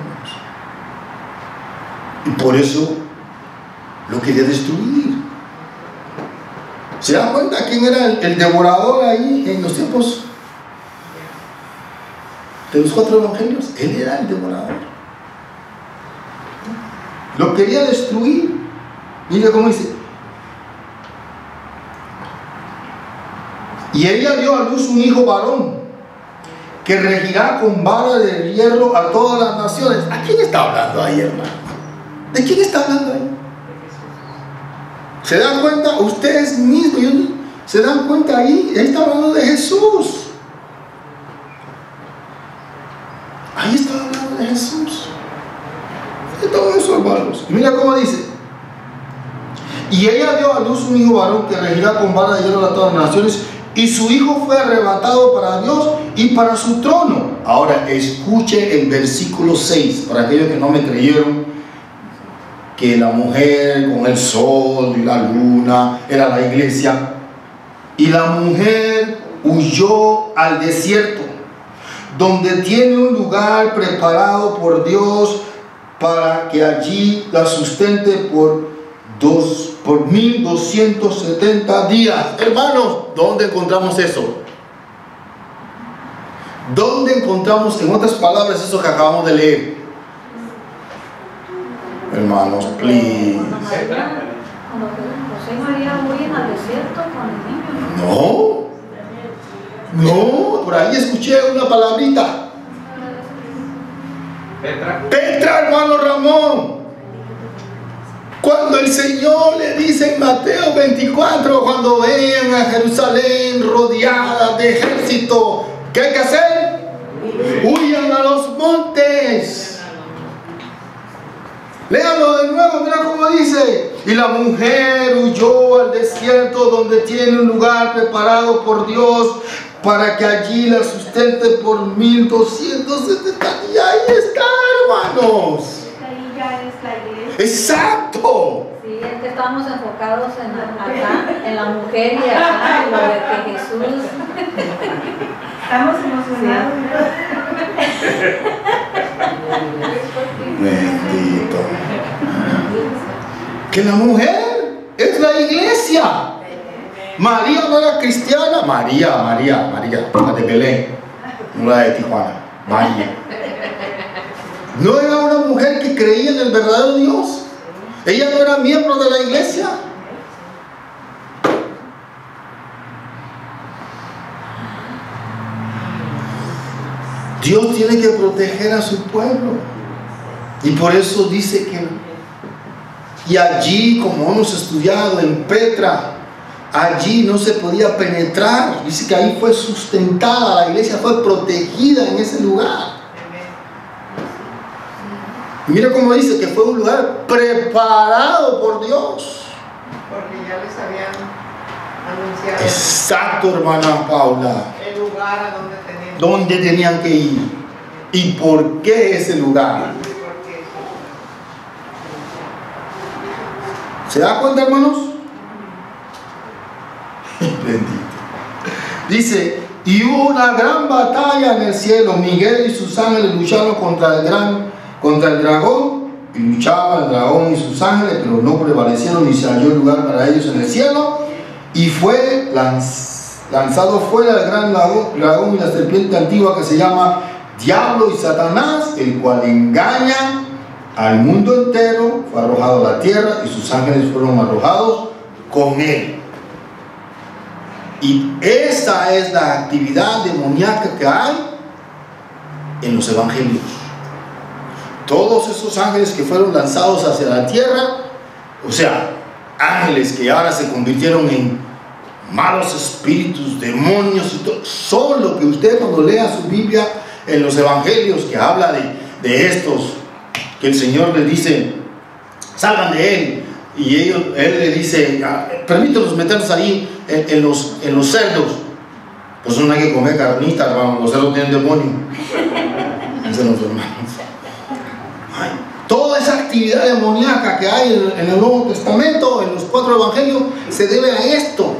Y por eso lo quería destruir. ¿Se dan cuenta quién era el devorador ahí en los tiempos de los 4 evangelios? Él era el devorador. Lo quería destruir. Mira cómo dice. Y ella dio a luz un hijo varón, que regirá con vara de hierro a todas las naciones. ¿A quién está hablando ahí, hermano? ¿De quién está hablando ahí? ¿Se dan cuenta? Ustedes mismos, ¿se dan cuenta ahí? Ahí está hablando de Jesús. Ahí está hablando de Jesús. De todo eso, hermanos. Mira cómo dice. Y ella dio a luz un hijo varón que regirá con vara de hierro a todas las naciones, y su hijo fue arrebatado para Dios y para su trono. Ahora escuche el versículo 6, para aquellos que no me creyeron que la mujer con el sol y la luna era la iglesia. Y la mujer huyó al desierto, donde tiene un lugar preparado por Dios para que allí la sustente por 1270 días. Hermanos, ¿dónde encontramos eso? ¿Dónde encontramos, en otras palabras, eso que acabamos de leer? Hermanos, please. Cuando José y María huyen al desierto con el niño. No, por ahí escuché una palabrita. Petra, hermano Ramón. Cuando el Señor le dice en Mateo 24, cuando vean a Jerusalén rodeada de ejército, ¿qué hay que hacer? Huyan a los montes. Léalo de nuevo, mira cómo dice. Y la mujer huyó al desierto, donde tiene un lugar preparado por Dios para que allí la sustente por 1270 días. Ahí está, hermanos. Ahí ya es la iglesia. Exacto. Sí, es que estamos enfocados acá, en la mujer y acá, en lo de que Jesús. Estamos emocionados. Bendito. Que la mujer es la iglesia. María no era cristiana. María, la de Belén, no la de Tijuana. María. No era una mujer que creía en el verdadero Dios. Ella no era miembro de la iglesia. Dios tiene que proteger a su pueblo. Y por eso dice que, y allí, como hemos estudiado en Petra, allí no se podía penetrar. Dice que ahí fue sustentada, la iglesia fue protegida en ese lugar. Mira cómo dice que fue un lugar preparado por Dios. Porque ya les habían anunciado. Exacto, hermana Paula. El lugar a donde tenían. ¿Dónde tenían que ir? ¿Y por qué ese lugar? ¿Se da cuenta, hermanos? Bendito. Dice, y hubo una gran batalla en el cielo. Miguel y sus ángeles lucharon contra el dragón, y luchaba el dragón y sus ángeles, pero no prevalecieron, ni se halló lugar para ellos en el cielo. Y fue lanzado fuera el gran dragón y la serpiente antigua, que se llama Diablo y Satanás, el cual engaña al mundo entero. Fue arrojado a la tierra y sus ángeles fueron arrojados con él. Y esa es la actividad demoníaca que hay en los evangelios. Todos esos ángeles que fueron lanzados hacia la tierra, o sea, ángeles que ahora se convirtieron en malos espíritus, demonios y todo. Son lo que usted cuando lea su Biblia en los evangelios que habla de estos, que el Señor les dice, salgan de él, y él le dice, permítanos meternos ahí en los cerdos. Pues no hay que comer carnitas, hermano, los cerdos tienen demonio. Dicen los hermanos. Ay, toda esa actividad demoníaca que hay en el Nuevo Testamento, en los 4 evangelios, se debe a esto,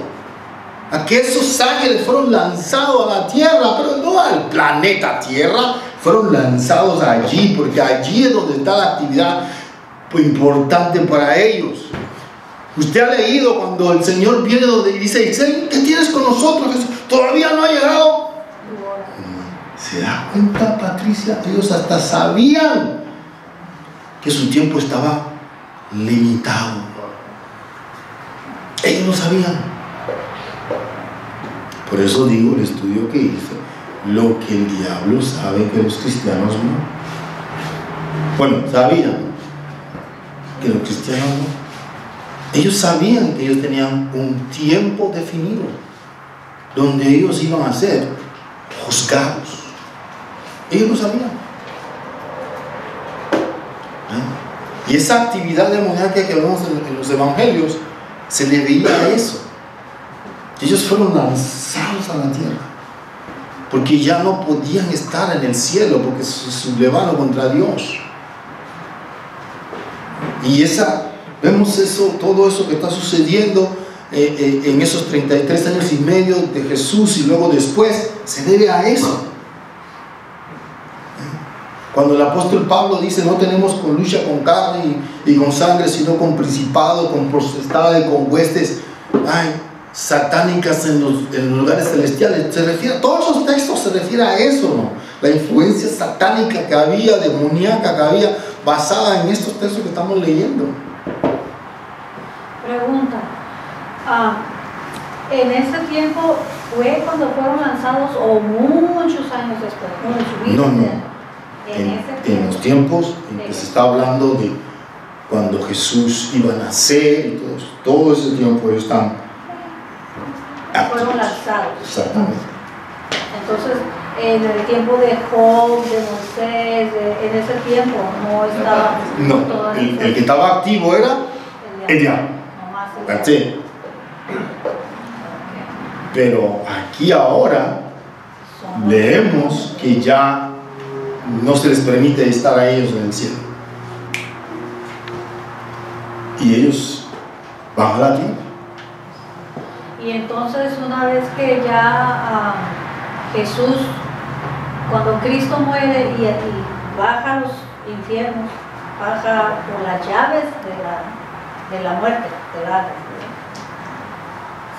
a que esos ángeles fueron lanzados a la tierra, pero no al planeta Tierra, fueron lanzados allí, porque allí es donde está la actividad importante para ellos. Usted ha leído cuando el Señor viene donde dice, ¿qué tienes con nosotros, Jesús? ¿Todavía no ha llegado? ¿Se da cuenta, Patricia? Ellos hasta sabían que su tiempo estaba limitado. Ellos lo sabían. Por eso digo el estudio que hice, lo que el diablo sabe que los cristianos no. Bueno, sabían que los cristianos no. Ellos sabían que ellos tenían un tiempo definido donde ellos iban a ser juzgados. Ellos lo sabían. Y esa actividad demoníaca que vemos en los evangelios se le veía a eso. Ellos fueron lanzados a la tierra porque ya no podían estar en el cielo porque se sublevaron contra Dios. Y vemos eso, todo eso que está sucediendo en esos 33 años y medio de Jesús y luego después, se debe a eso. Cuando el apóstol Pablo dice, no tenemos lucha con carne y con sangre, sino con principados, con potestades, con huestes satánicas en los lugares celestiales. Todos esos textos se refieren a eso, ¿no? La influencia satánica que había, demoníaca que había, basada en estos textos que estamos leyendo. Pregunta, ¿en ese tiempo fue cuando fueron lanzados o muchos años después? No. En los tiempos en que se está hablando de cuando Jesús iba a nacer y todo ese tiempo ellos están fueron lanzados. Exactamente. Entonces, en el tiempo de Job, de Moisés, en ese tiempo no estaba. No, el que estaba activo era el diablo. Sí. Pero aquí ahora leemos que ya no se les permite estar a ellos en el cielo. Y ellos van a la tierra. Y entonces una vez que ya Jesús, cuando Cristo muere y baja a los infiernos, baja por las llaves de la muerte, del Hades,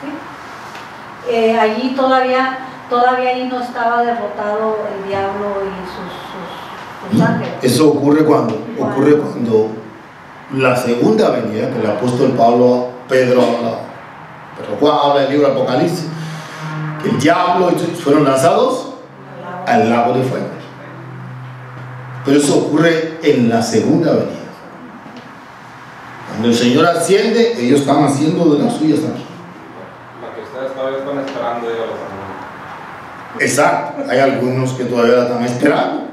¿sí? Allí todavía ahí no estaba derrotado el diablo y sus ángeles. Eso ocurre cuando la segunda venida, que el apóstol Pedro Juan habla del libro Apocalipsis, que el diablo fueron lanzados al lago de fuego. Pero eso ocurre en la segunda venida. Cuando el Señor asciende, ellos están haciendo de las suyas aquí. La que ustedes todavía están esperando, ellos los hermanos. Exacto, hay algunos que todavía la están esperando.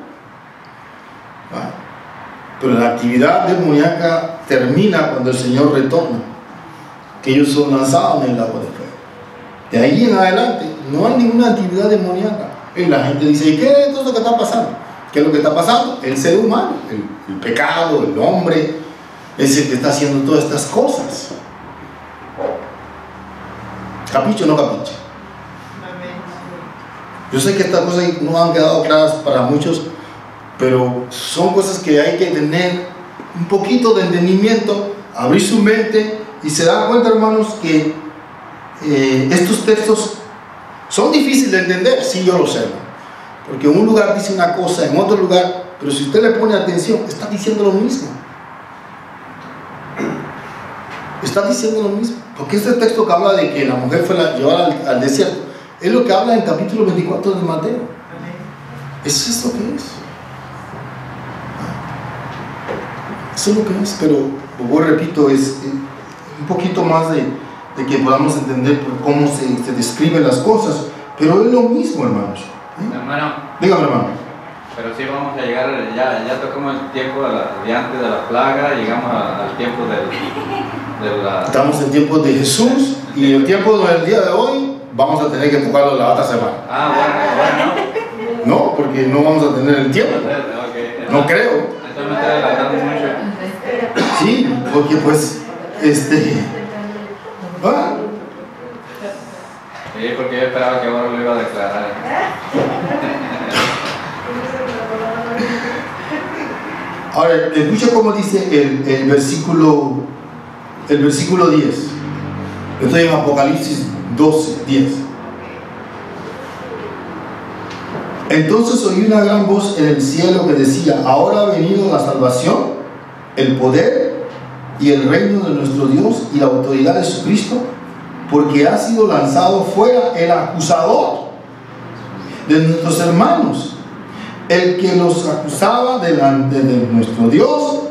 Pero la actividad demoníaca termina cuando el Señor retorna, que ellos son lanzados en el lago de fuego. De ahí en adelante no hay ninguna actividad demoníaca. Y la gente dice, ¿y qué es todo lo que está pasando? ¿Qué es lo que está pasando? El ser humano, el pecado, el hombre, es el que está haciendo todas estas cosas. ¿Capicho o no capicho? Yo sé que estas cosas no han quedado claras para muchos, pero son cosas que hay que tener un poquito de entendimiento, abrir su mente y se dan cuenta, hermanos, que estos textos son difíciles de entender. Sí, yo lo sé, ¿no? Porque en un lugar dice una cosa, en otro lugar, pero si usted le pone atención, está diciendo lo mismo. Está diciendo lo mismo. Porque este texto que habla de que la mujer fue llevada al desierto, es lo que habla en el capítulo 24 de Mateo. Eso es lo que es. Eso es lo que es, pero, como repito, es un poquito más de que podamos entender por cómo se describen las cosas, pero es lo mismo, hermanos. Hermano, Dígame, hermano. pero sí vamos a llegar, ya tocamos el tiempo de antes de la plaga, llegamos al tiempo de la... Estamos en tiempo de Jesús y el tiempo del día de hoy vamos a tener que tocarlo la otra semana. Bueno. No, porque no vamos a tener el tiempo. Okay. No creo. Entonces me estoy adelantando mucho. Sí, porque pues, Sí, porque yo esperaba que ahora lo iba a declarar. Ahora, escucha cómo dice el versículo 10. Estoy en Apocalipsis 12:10. Entonces oí una gran voz en el cielo que decía: ahora ha venido la salvación, el poder y el reino de nuestro Dios y la autoridad de Jesucristo, porque ha sido lanzado fuera el acusador de nuestros hermanos, el que los acusaba delante de nuestro Dios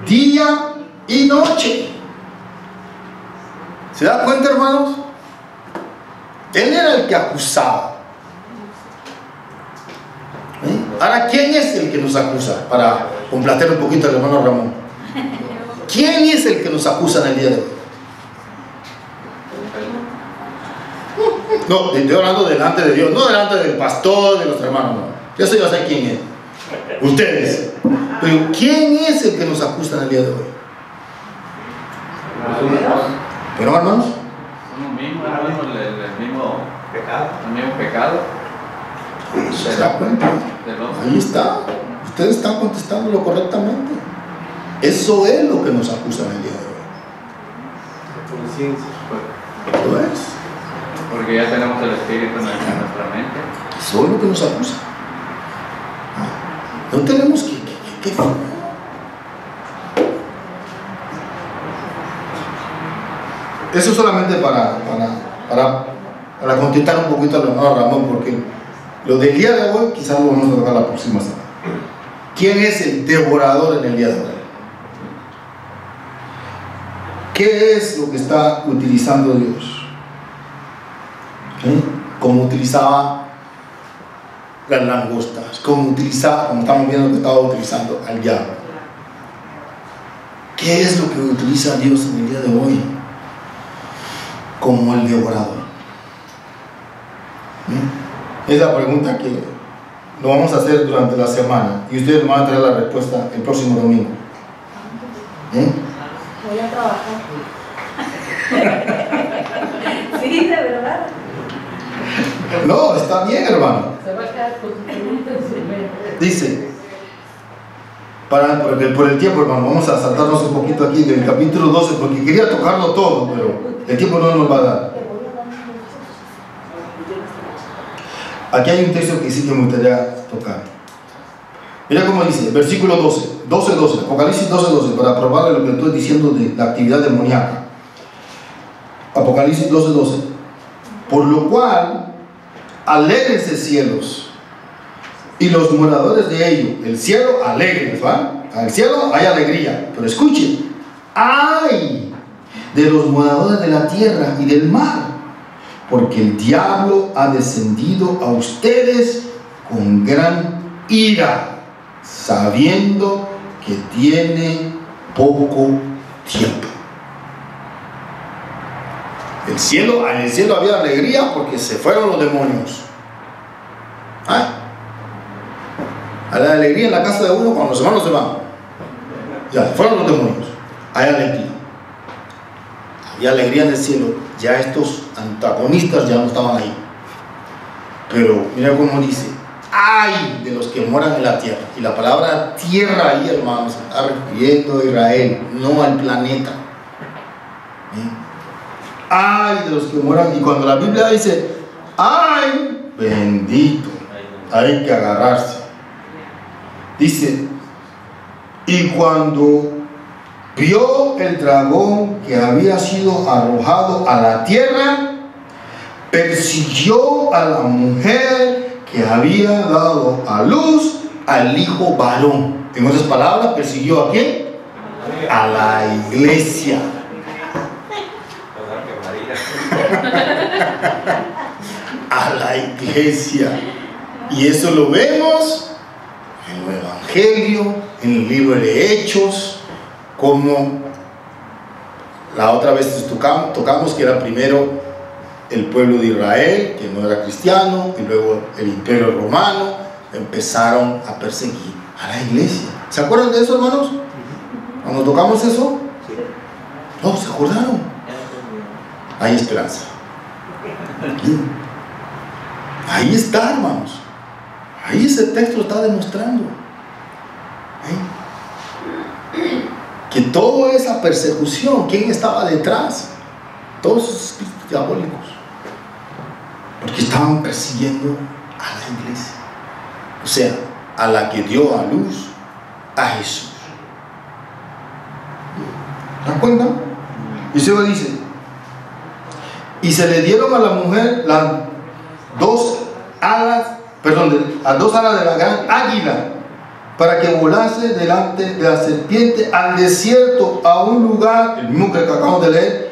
día y noche. ¿Se da cuenta, hermanos? Él era el que acusaba. Ahora, ¿quién es el que nos acusa? Para complacer un poquito al hermano Ramón. ¿Quién es el que nos acusa en el día de hoy? No, estoy hablando delante de Dios, no delante del pastor, de los hermanos, no. Yo ya sé quién es. Ustedes. Pero ¿quién es el que nos acusa en el día de hoy? ¿Pero, hermanos? Uno mismo, el mismo pecado. ¿Se da cuenta? Ahí está. Ustedes están contestándolo correctamente. Eso es lo que nos acusa en el día de hoy. ¿Lo es? Porque ya tenemos el Espíritu en nuestra mente. Eso es lo que nos acusa. No tenemos que eso solamente para contentar un poquito al hermano Ramón, porque lo del día de hoy quizás lo vamos a tocar la próxima semana. ¿Quién es el devorador en el día de hoy? ¿Qué es lo que está utilizando Dios? Como utilizaba las langostas, como estamos viendo que estaba utilizando al diablo. ¿Qué es lo que utiliza Dios en el día de hoy como el devorador? Es la pregunta que lo vamos a hacer durante la semana y ustedes me van a traer la respuesta el próximo domingo. Voy a trabajar. Sí, de verdad. No, está bien, hermano. Dice, porque por el tiempo, hermano, vamos a saltarnos un poquito aquí del capítulo 12, porque quería tocarlo todo, pero el tiempo no nos va a dar. Aquí hay un texto que sí que me gustaría tocar. Mira cómo dice, versículo 12, Apocalipsis 12, para probarle lo que estoy diciendo de la actividad demoníaca. Apocalipsis 12. Por lo cual, alégrense cielos y los moradores de ellos. El cielo, alegres, ¿va? Al cielo hay alegría. Pero escuchen, ¡ay de los moradores de la tierra y del mar! Porque el diablo ha descendido a ustedes con gran ira, sabiendo que tiene poco tiempo. En el cielo había alegría porque se fueron los demonios. Hay alegría en la casa de uno cuando los hermanos se van. Ya, fueron los demonios. Hay alegría. Había alegría en el cielo. Ya estos antagonistas ya no estaban ahí. Pero mira cómo dice: ¡ay de los que moran en la tierra! Y la palabra tierra ahí, hermanos, se está refiriendo a Israel, no al planeta. ¡Ay de los que moran! Y cuando la Biblia dice ¡ay! Bendito, hay que agarrarse. Dice: y cuando vio el dragón que había sido arrojado a la tierra, persiguió a la mujer que había dado a luz al hijo varón. En otras palabras, persiguió ¿a quién? A la iglesia. A la iglesia. Y eso lo vemos en el Evangelio, en el libro de Hechos, como la otra vez tocamos que era primero el pueblo de Israel, que no era cristiano, y luego el imperio romano, empezaron a perseguir a la iglesia. ¿Se acuerdan de eso, hermanos? Cuando tocamos eso, no, ¿se acordaron? Hay esperanza. Ahí está, hermanos. Ahí ese texto está demostrando que toda esa persecución, ¿quién estaba detrás? Todos esos espíritus diabólicos, porque estaban persiguiendo a la iglesia, o sea, a la que dio a luz a Jesús. ¿Se dan cuenta? Y luego dice: y se le dieron a la mujer las dos alas de la gran águila, para que volase delante de la serpiente al desierto, a un lugar, el mismo que acabamos de leer,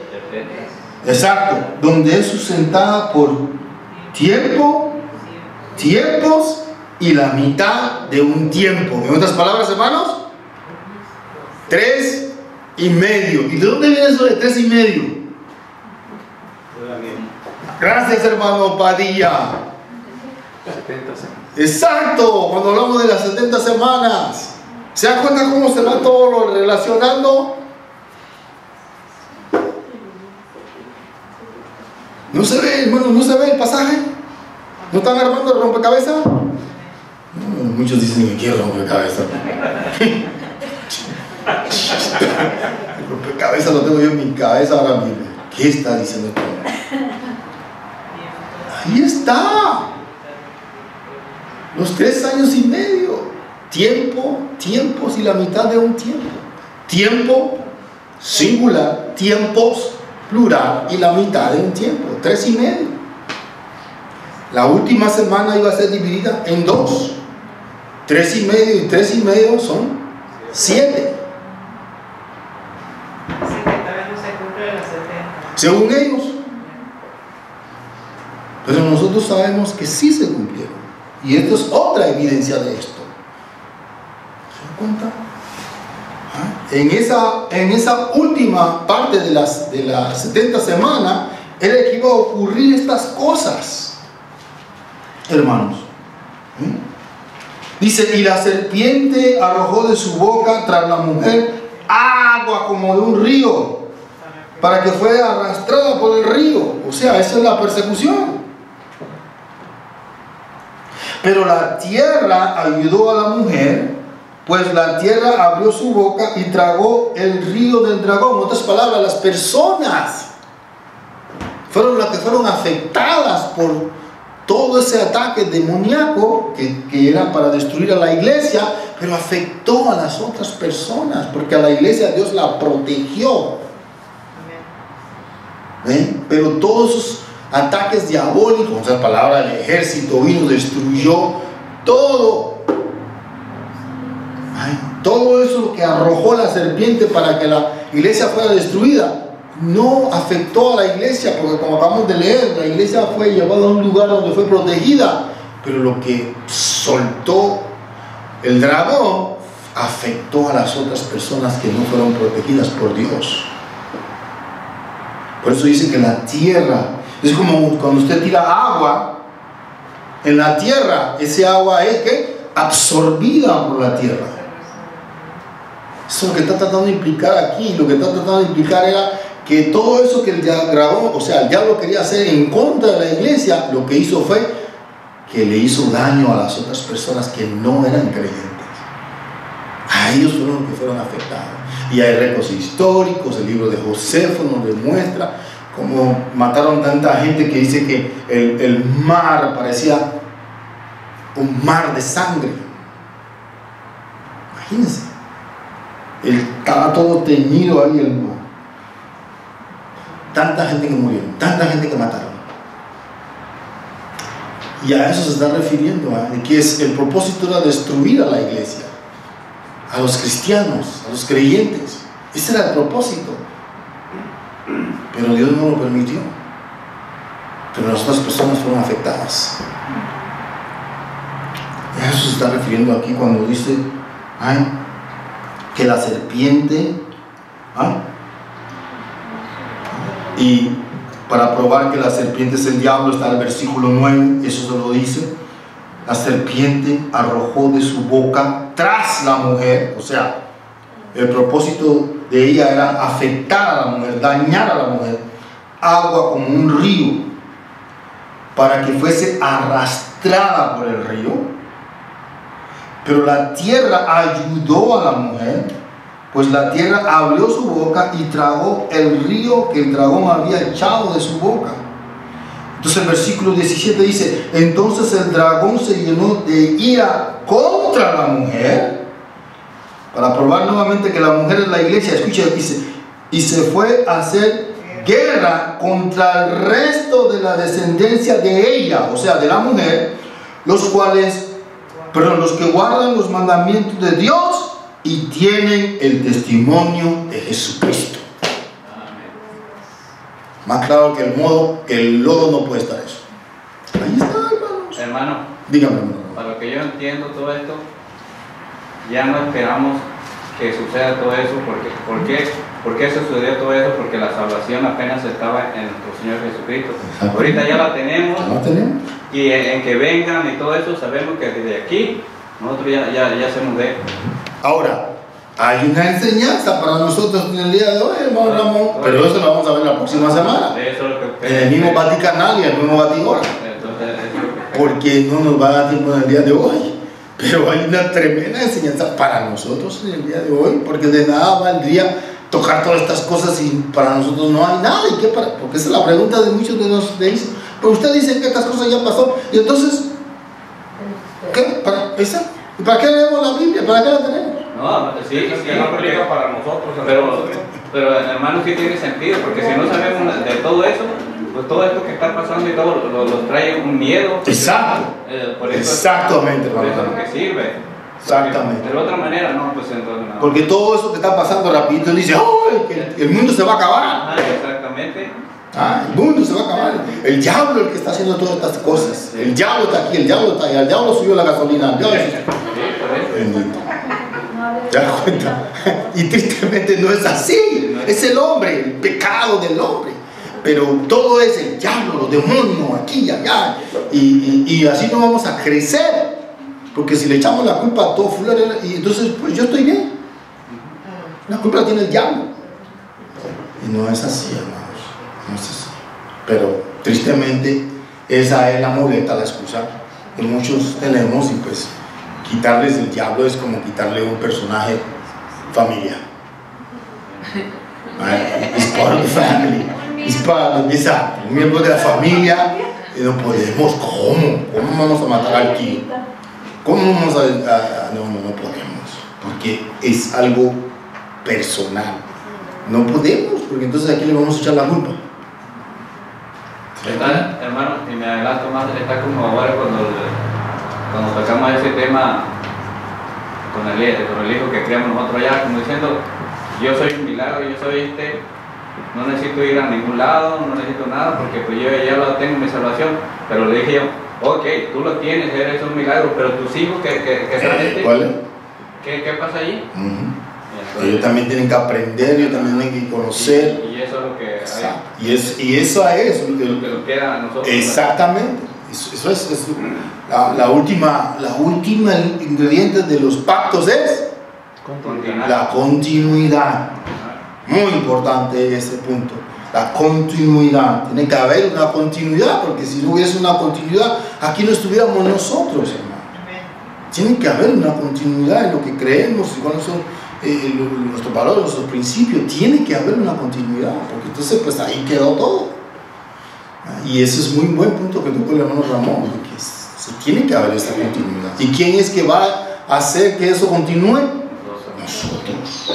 exacto, donde es sustentada por tiempos y la mitad de un tiempo. En otras palabras, hermanos, 3 y medio. ¿Y de dónde viene eso de 3 y medio? Gracias, hermano Padilla. 70 semanas. Exacto, cuando hablamos de las 70 semanas. ¿Se dan cuenta cómo se va todo lo relacionando? ¿No se ve, hermano? ¿No se ve el pasaje? ¿No están armando el rompecabezas? No, muchos dicen que quiero rompecabezas. El rompecabezas lo tengo yo en mi cabeza ahora mismo. ¿Qué está diciendo esto? Ahí está. Los 3 años y medio. Tiempos y la mitad de un tiempo. Tiempo singular, tiempos plural y la mitad de un tiempo. 3 y medio. La última semana iba a ser dividida en 2. 3 y medio y 3 y medio son 7. Así que todavía no se cumple las 70. Según ellos. Pero nosotros sabemos que sí se cumplieron. Y esto es otra evidencia de esto. ¿Se dan cuenta? En esa última parte de las 70 semanas era que iba a ocurrir estas cosas, hermanos. Dice: y la serpiente arrojó de su boca tras la mujer agua como de un río, para que fuera arrastrada por el río. O sea, esa es la persecución. Pero la tierra ayudó a la mujer, pues la tierra abrió su boca y tragó el río del dragón. En otras palabras, las personas fueron las que fueron afectadas por todo ese ataque demoníaco que era para destruir a la iglesia, pero afectó a las otras personas, porque a la iglesia Dios la protegió. Pero todos esos ataques diabólicos, o sea, palabra del ejército vino, destruyó todo. Todo eso lo que arrojó la serpiente para que la iglesia fuera destruida, no afectó a la iglesia, porque como acabamos de leer, la iglesia fue llevada a un lugar donde fue protegida, pero lo que soltó el dragón afectó a las otras personas que no fueron protegidas por Dios. Por eso dice que la tierra es como cuando usted tira agua en la tierra, ese agua es que absorbida por la tierra. Eso es lo que está tratando de implicar aquí. Lo que está tratando de implicar era que todo eso que el dragón, o sea, el diablo quería hacer en contra de la iglesia, lo que hizo fue que le hizo daño a las otras personas que no eran creyentes. A ellos fueron los que fueron afectados. Y hay récords históricos, el libro de Josefo nos demuestra cómo mataron tanta gente que dice que el mar parecía un mar de sangre. Imagínense, estaba todo teñido ahí el mar. Tanta gente que murió, tanta gente que mataron. Y a eso se está refiriendo, de que el propósito era destruir a la iglesia, a los cristianos, a los creyentes. Ese era el propósito. Pero Dios no lo permitió. pero las otras personas fueron afectadas. A eso se está refiriendo aquí cuando dice que la serpiente, y para probar que la serpiente es el diablo está el versículo 9, eso se lo dice. La serpiente arrojó de su boca tras la mujer, o sea, el propósito de ella era afectar a la mujer, dañar a la mujer, agua como un río, para que fuese arrastrada por el río. Pero la tierra ayudó a la mujer, pues la tierra abrió su boca y tragó el río que el dragón había echado de su boca. Entonces el versículo 17 dice: entonces el dragón se llenó de ira contra la mujer, para probar nuevamente que la mujer es la iglesia. Escucha, dice, y se fue a hacer guerra contra el resto de la descendencia de ella, o sea, de la mujer, los que guardan los mandamientos de Dios y tienen el testimonio de Jesucristo. Más claro que el lodo no puede estar eso. Ahí está, hermanos. Hermano, Dígame, hermano. para lo que yo entiendo todo esto, ya no esperamos que suceda todo eso. ¿Por qué sucedió todo eso? Porque la salvación apenas estaba en nuestro Señor Jesucristo. Ahorita ya la tenemos. ¿Ya la tenemos? Y en que vengan y todo eso, sabemos que desde aquí nosotros ya hacemos de. Ahora, hay una enseñanza para nosotros en el día de hoy, hermano Ramón, pero eso lo vamos a ver la próxima semana. Eso es lo que En el mismo Vaticanal y el mismo Vatigora. Porque no nos va a dar tiempo en el día de hoy. Pero hay una tremenda enseñanza para nosotros en el día de hoy, porque de nada valdría tocar todas estas cosas y para nosotros no hay nada. ¿Y qué para? Porque esa es la pregunta de muchos de los de ellos. Pero usted dice que estas cosas ya pasó, y entonces, ¿qué? ¿Y para qué leemos la Biblia? ¿Para qué la tenemos? No, sí, que no aplica para nosotros. Pero hermano, sí tiene sentido, porque si no sabemos de todo eso, pues todo esto que está pasando y todo los trae un miedo. Exacto. Por eso, exactamente, por eso hermano. es lo que sirve. Exactamente. De otra manera, no, pues entonces no. Porque todo eso que está pasando rapidito dice, ¡ay! Que el mundo se va a acabar. Exactamente. El mundo se va a acabar. El diablo es el que está haciendo todas estas cosas. El diablo está aquí, el diablo está allá, el diablo subió la gasolina. El diablo bendito. ¿Te das cuenta? Y tristemente no es así. Es el hombre, el pecado del hombre. Pero todo es el diablo, los demonios, aquí y allá. Y así no vamos a crecer. Porque si le echamos la culpa a todo fulano, y entonces pues yo estoy bien. La culpa la tiene el diablo. Y no es así, hermanos. No es así. Pero tristemente esa es la muleta, la excusa que muchos tenemos, y pues quitarles el diablo es como quitarle un personaje familiar. It's part of the family. It's part of un miembro de la familia. Y no podemos. ¿Cómo vamos a matar al tío? ¿Cómo vamos a no podemos? Porque es algo personal. No podemos, porque entonces aquí le vamos a echar la culpa. Está, hermano, y me adelanto más, está como ahora cuando tocamos ese tema con el hijo que criamos nosotros allá, como diciendo, yo soy un milagro, yo soy no necesito ir a ningún lado, no necesito nada, porque pues yo ya lo tengo mi salvación. Pero le dije yo, ok, tú lo tienes, eres un milagro, pero tus hijos que son ¿qué pasa allí? Ellos también tienen que aprender, ellos también tienen que conocer. Y eso es lo que hay. Y eso es lo que nos queda a nosotros. Exactamente. Eso es la última ingrediente de los pactos es la continuidad. Muy importante ese punto. La continuidad. Tiene que haber una continuidad, porque si no hubiese una continuidad, aquí no estuviéramos nosotros, hermano. Tiene que haber una continuidad en lo que creemos y cuáles son nuestros valores, nuestros principios. Tiene que haber una continuidad, porque entonces pues ahí quedó todo. Y ese es muy buen punto que tocó el hermano Ramón, porque se tiene que haber esta continuidad. ¿Y quién es que va a hacer que eso continúe? Nosotros.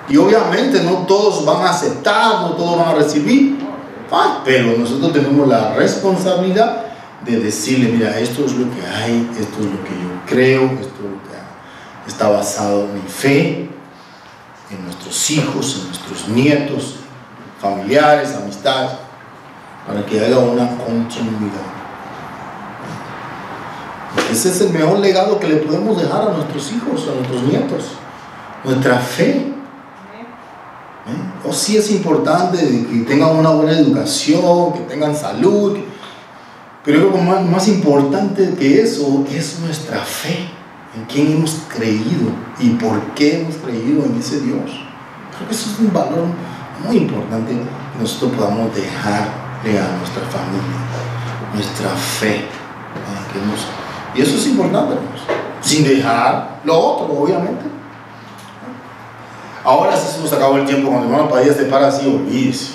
Y obviamente no todos van a aceptar, no todos van a recibir, pero nosotros tenemos la responsabilidad de decirle, mira, esto es lo que hay, esto es lo que yo creo, esto es lo que está basado en mi fe, en nuestros hijos, en nuestros nietos, familiares, amistades. para que haya una continuidad. Ese es el mejor legado que le podemos dejar a nuestros hijos, a nuestros nietos, nuestra fe. O sí es importante que tengan una buena educación, que tengan salud, pero yo creo que más importante que eso es nuestra fe, en quién hemos creído y por qué hemos creído en ese Dios. Creo que eso es un valor muy importante que nosotros podamos dejarle a nuestra familia, nuestra fe. Y eso es importante, hermanos, sin dejar lo otro, obviamente. Ahora sí se nos acabó el tiempo. Cuando el hermano Padilla se para así, olvídese.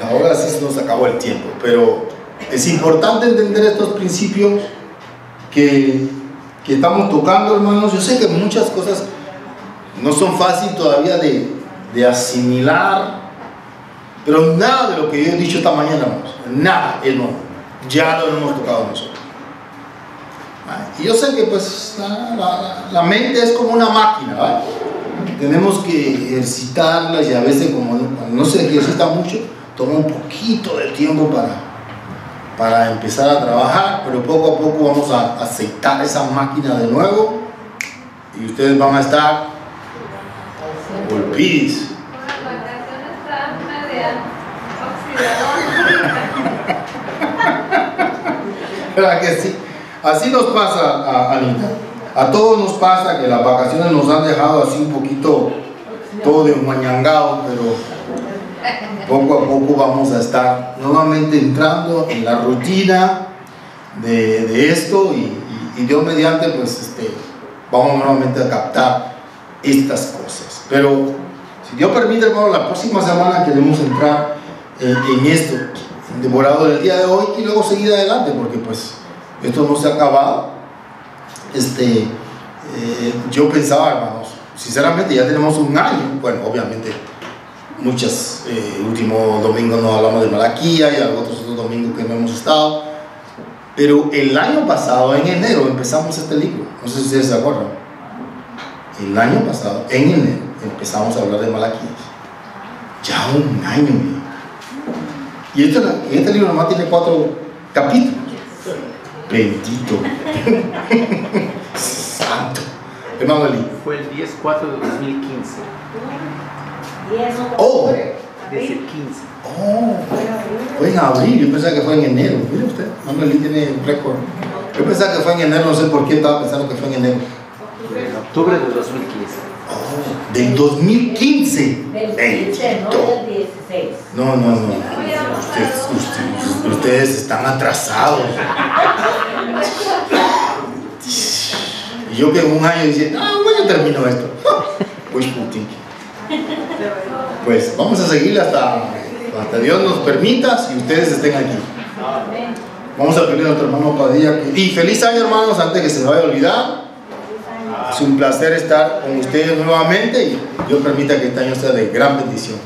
Ahora sí se nos acabó el tiempo. Pero es importante entender estos principios que estamos tocando, hermanos. Yo sé que muchas cosas no son fáciles todavía de asimilar, pero nada de lo que yo he dicho esta mañana, hermanos, nada es nuevo. Ya lo hemos tocado nosotros. Y yo sé que pues la mente es como una máquina, ¿verdad? Tenemos que ejercitarla, y a veces cuando no se ejercita mucho, toma un poquito de tiempo para empezar a trabajar, pero poco a poco vamos a aceitar esa máquina de nuevo y ustedes van a estar golpeados. ¿Verdad que sí? Así nos pasa, Anita. A todos nos pasa que las vacaciones nos han dejado así un poquito todo desmañangado, pero poco a poco vamos a estar nuevamente entrando en la rutina de esto y Dios mediante pues vamos nuevamente a captar estas cosas. Pero si Dios permite, hermano, la próxima semana queremos entrar en esto, devorado del día de hoy, y luego seguir adelante, porque pues esto no se ha acabado. Yo pensaba, hermanos, sinceramente ya tenemos un año, bueno, obviamente último domingo nos hablamos de Malaquía y otros domingos que no hemos estado, pero el año pasado, en enero, empezamos este libro. No sé si ustedes se acuerdan. El año pasado, en enero, empezamos a hablar de Malaquías. Ya un año, mío. Y este libro nomás tiene 4 capítulos. Bendito. Santo. Hermano Eli. Fue el 10/4 de 2015. Oh. Desde el 15. Oh. Fue en abril. Yo pensaba que fue en enero. Mire usted. Hermano Eli tiene un récord. Yo pensaba que fue en enero. No sé por qué estaba pensando que fue en enero. En octubre de 2015. Oh, del 2015. Del 15, no del 16. No. Ustedes están atrasados. Y yo que en un año decía, bueno, termino esto. Pues putín. Pues vamos a seguir hasta Dios nos permita, si ustedes estén aquí. Vamos a pedir a nuestro hermano Padilla. Y feliz año, hermanos, antes que se me vaya a olvidar. Es un placer estar con ustedes nuevamente y Dios permita que este año sea de gran bendición.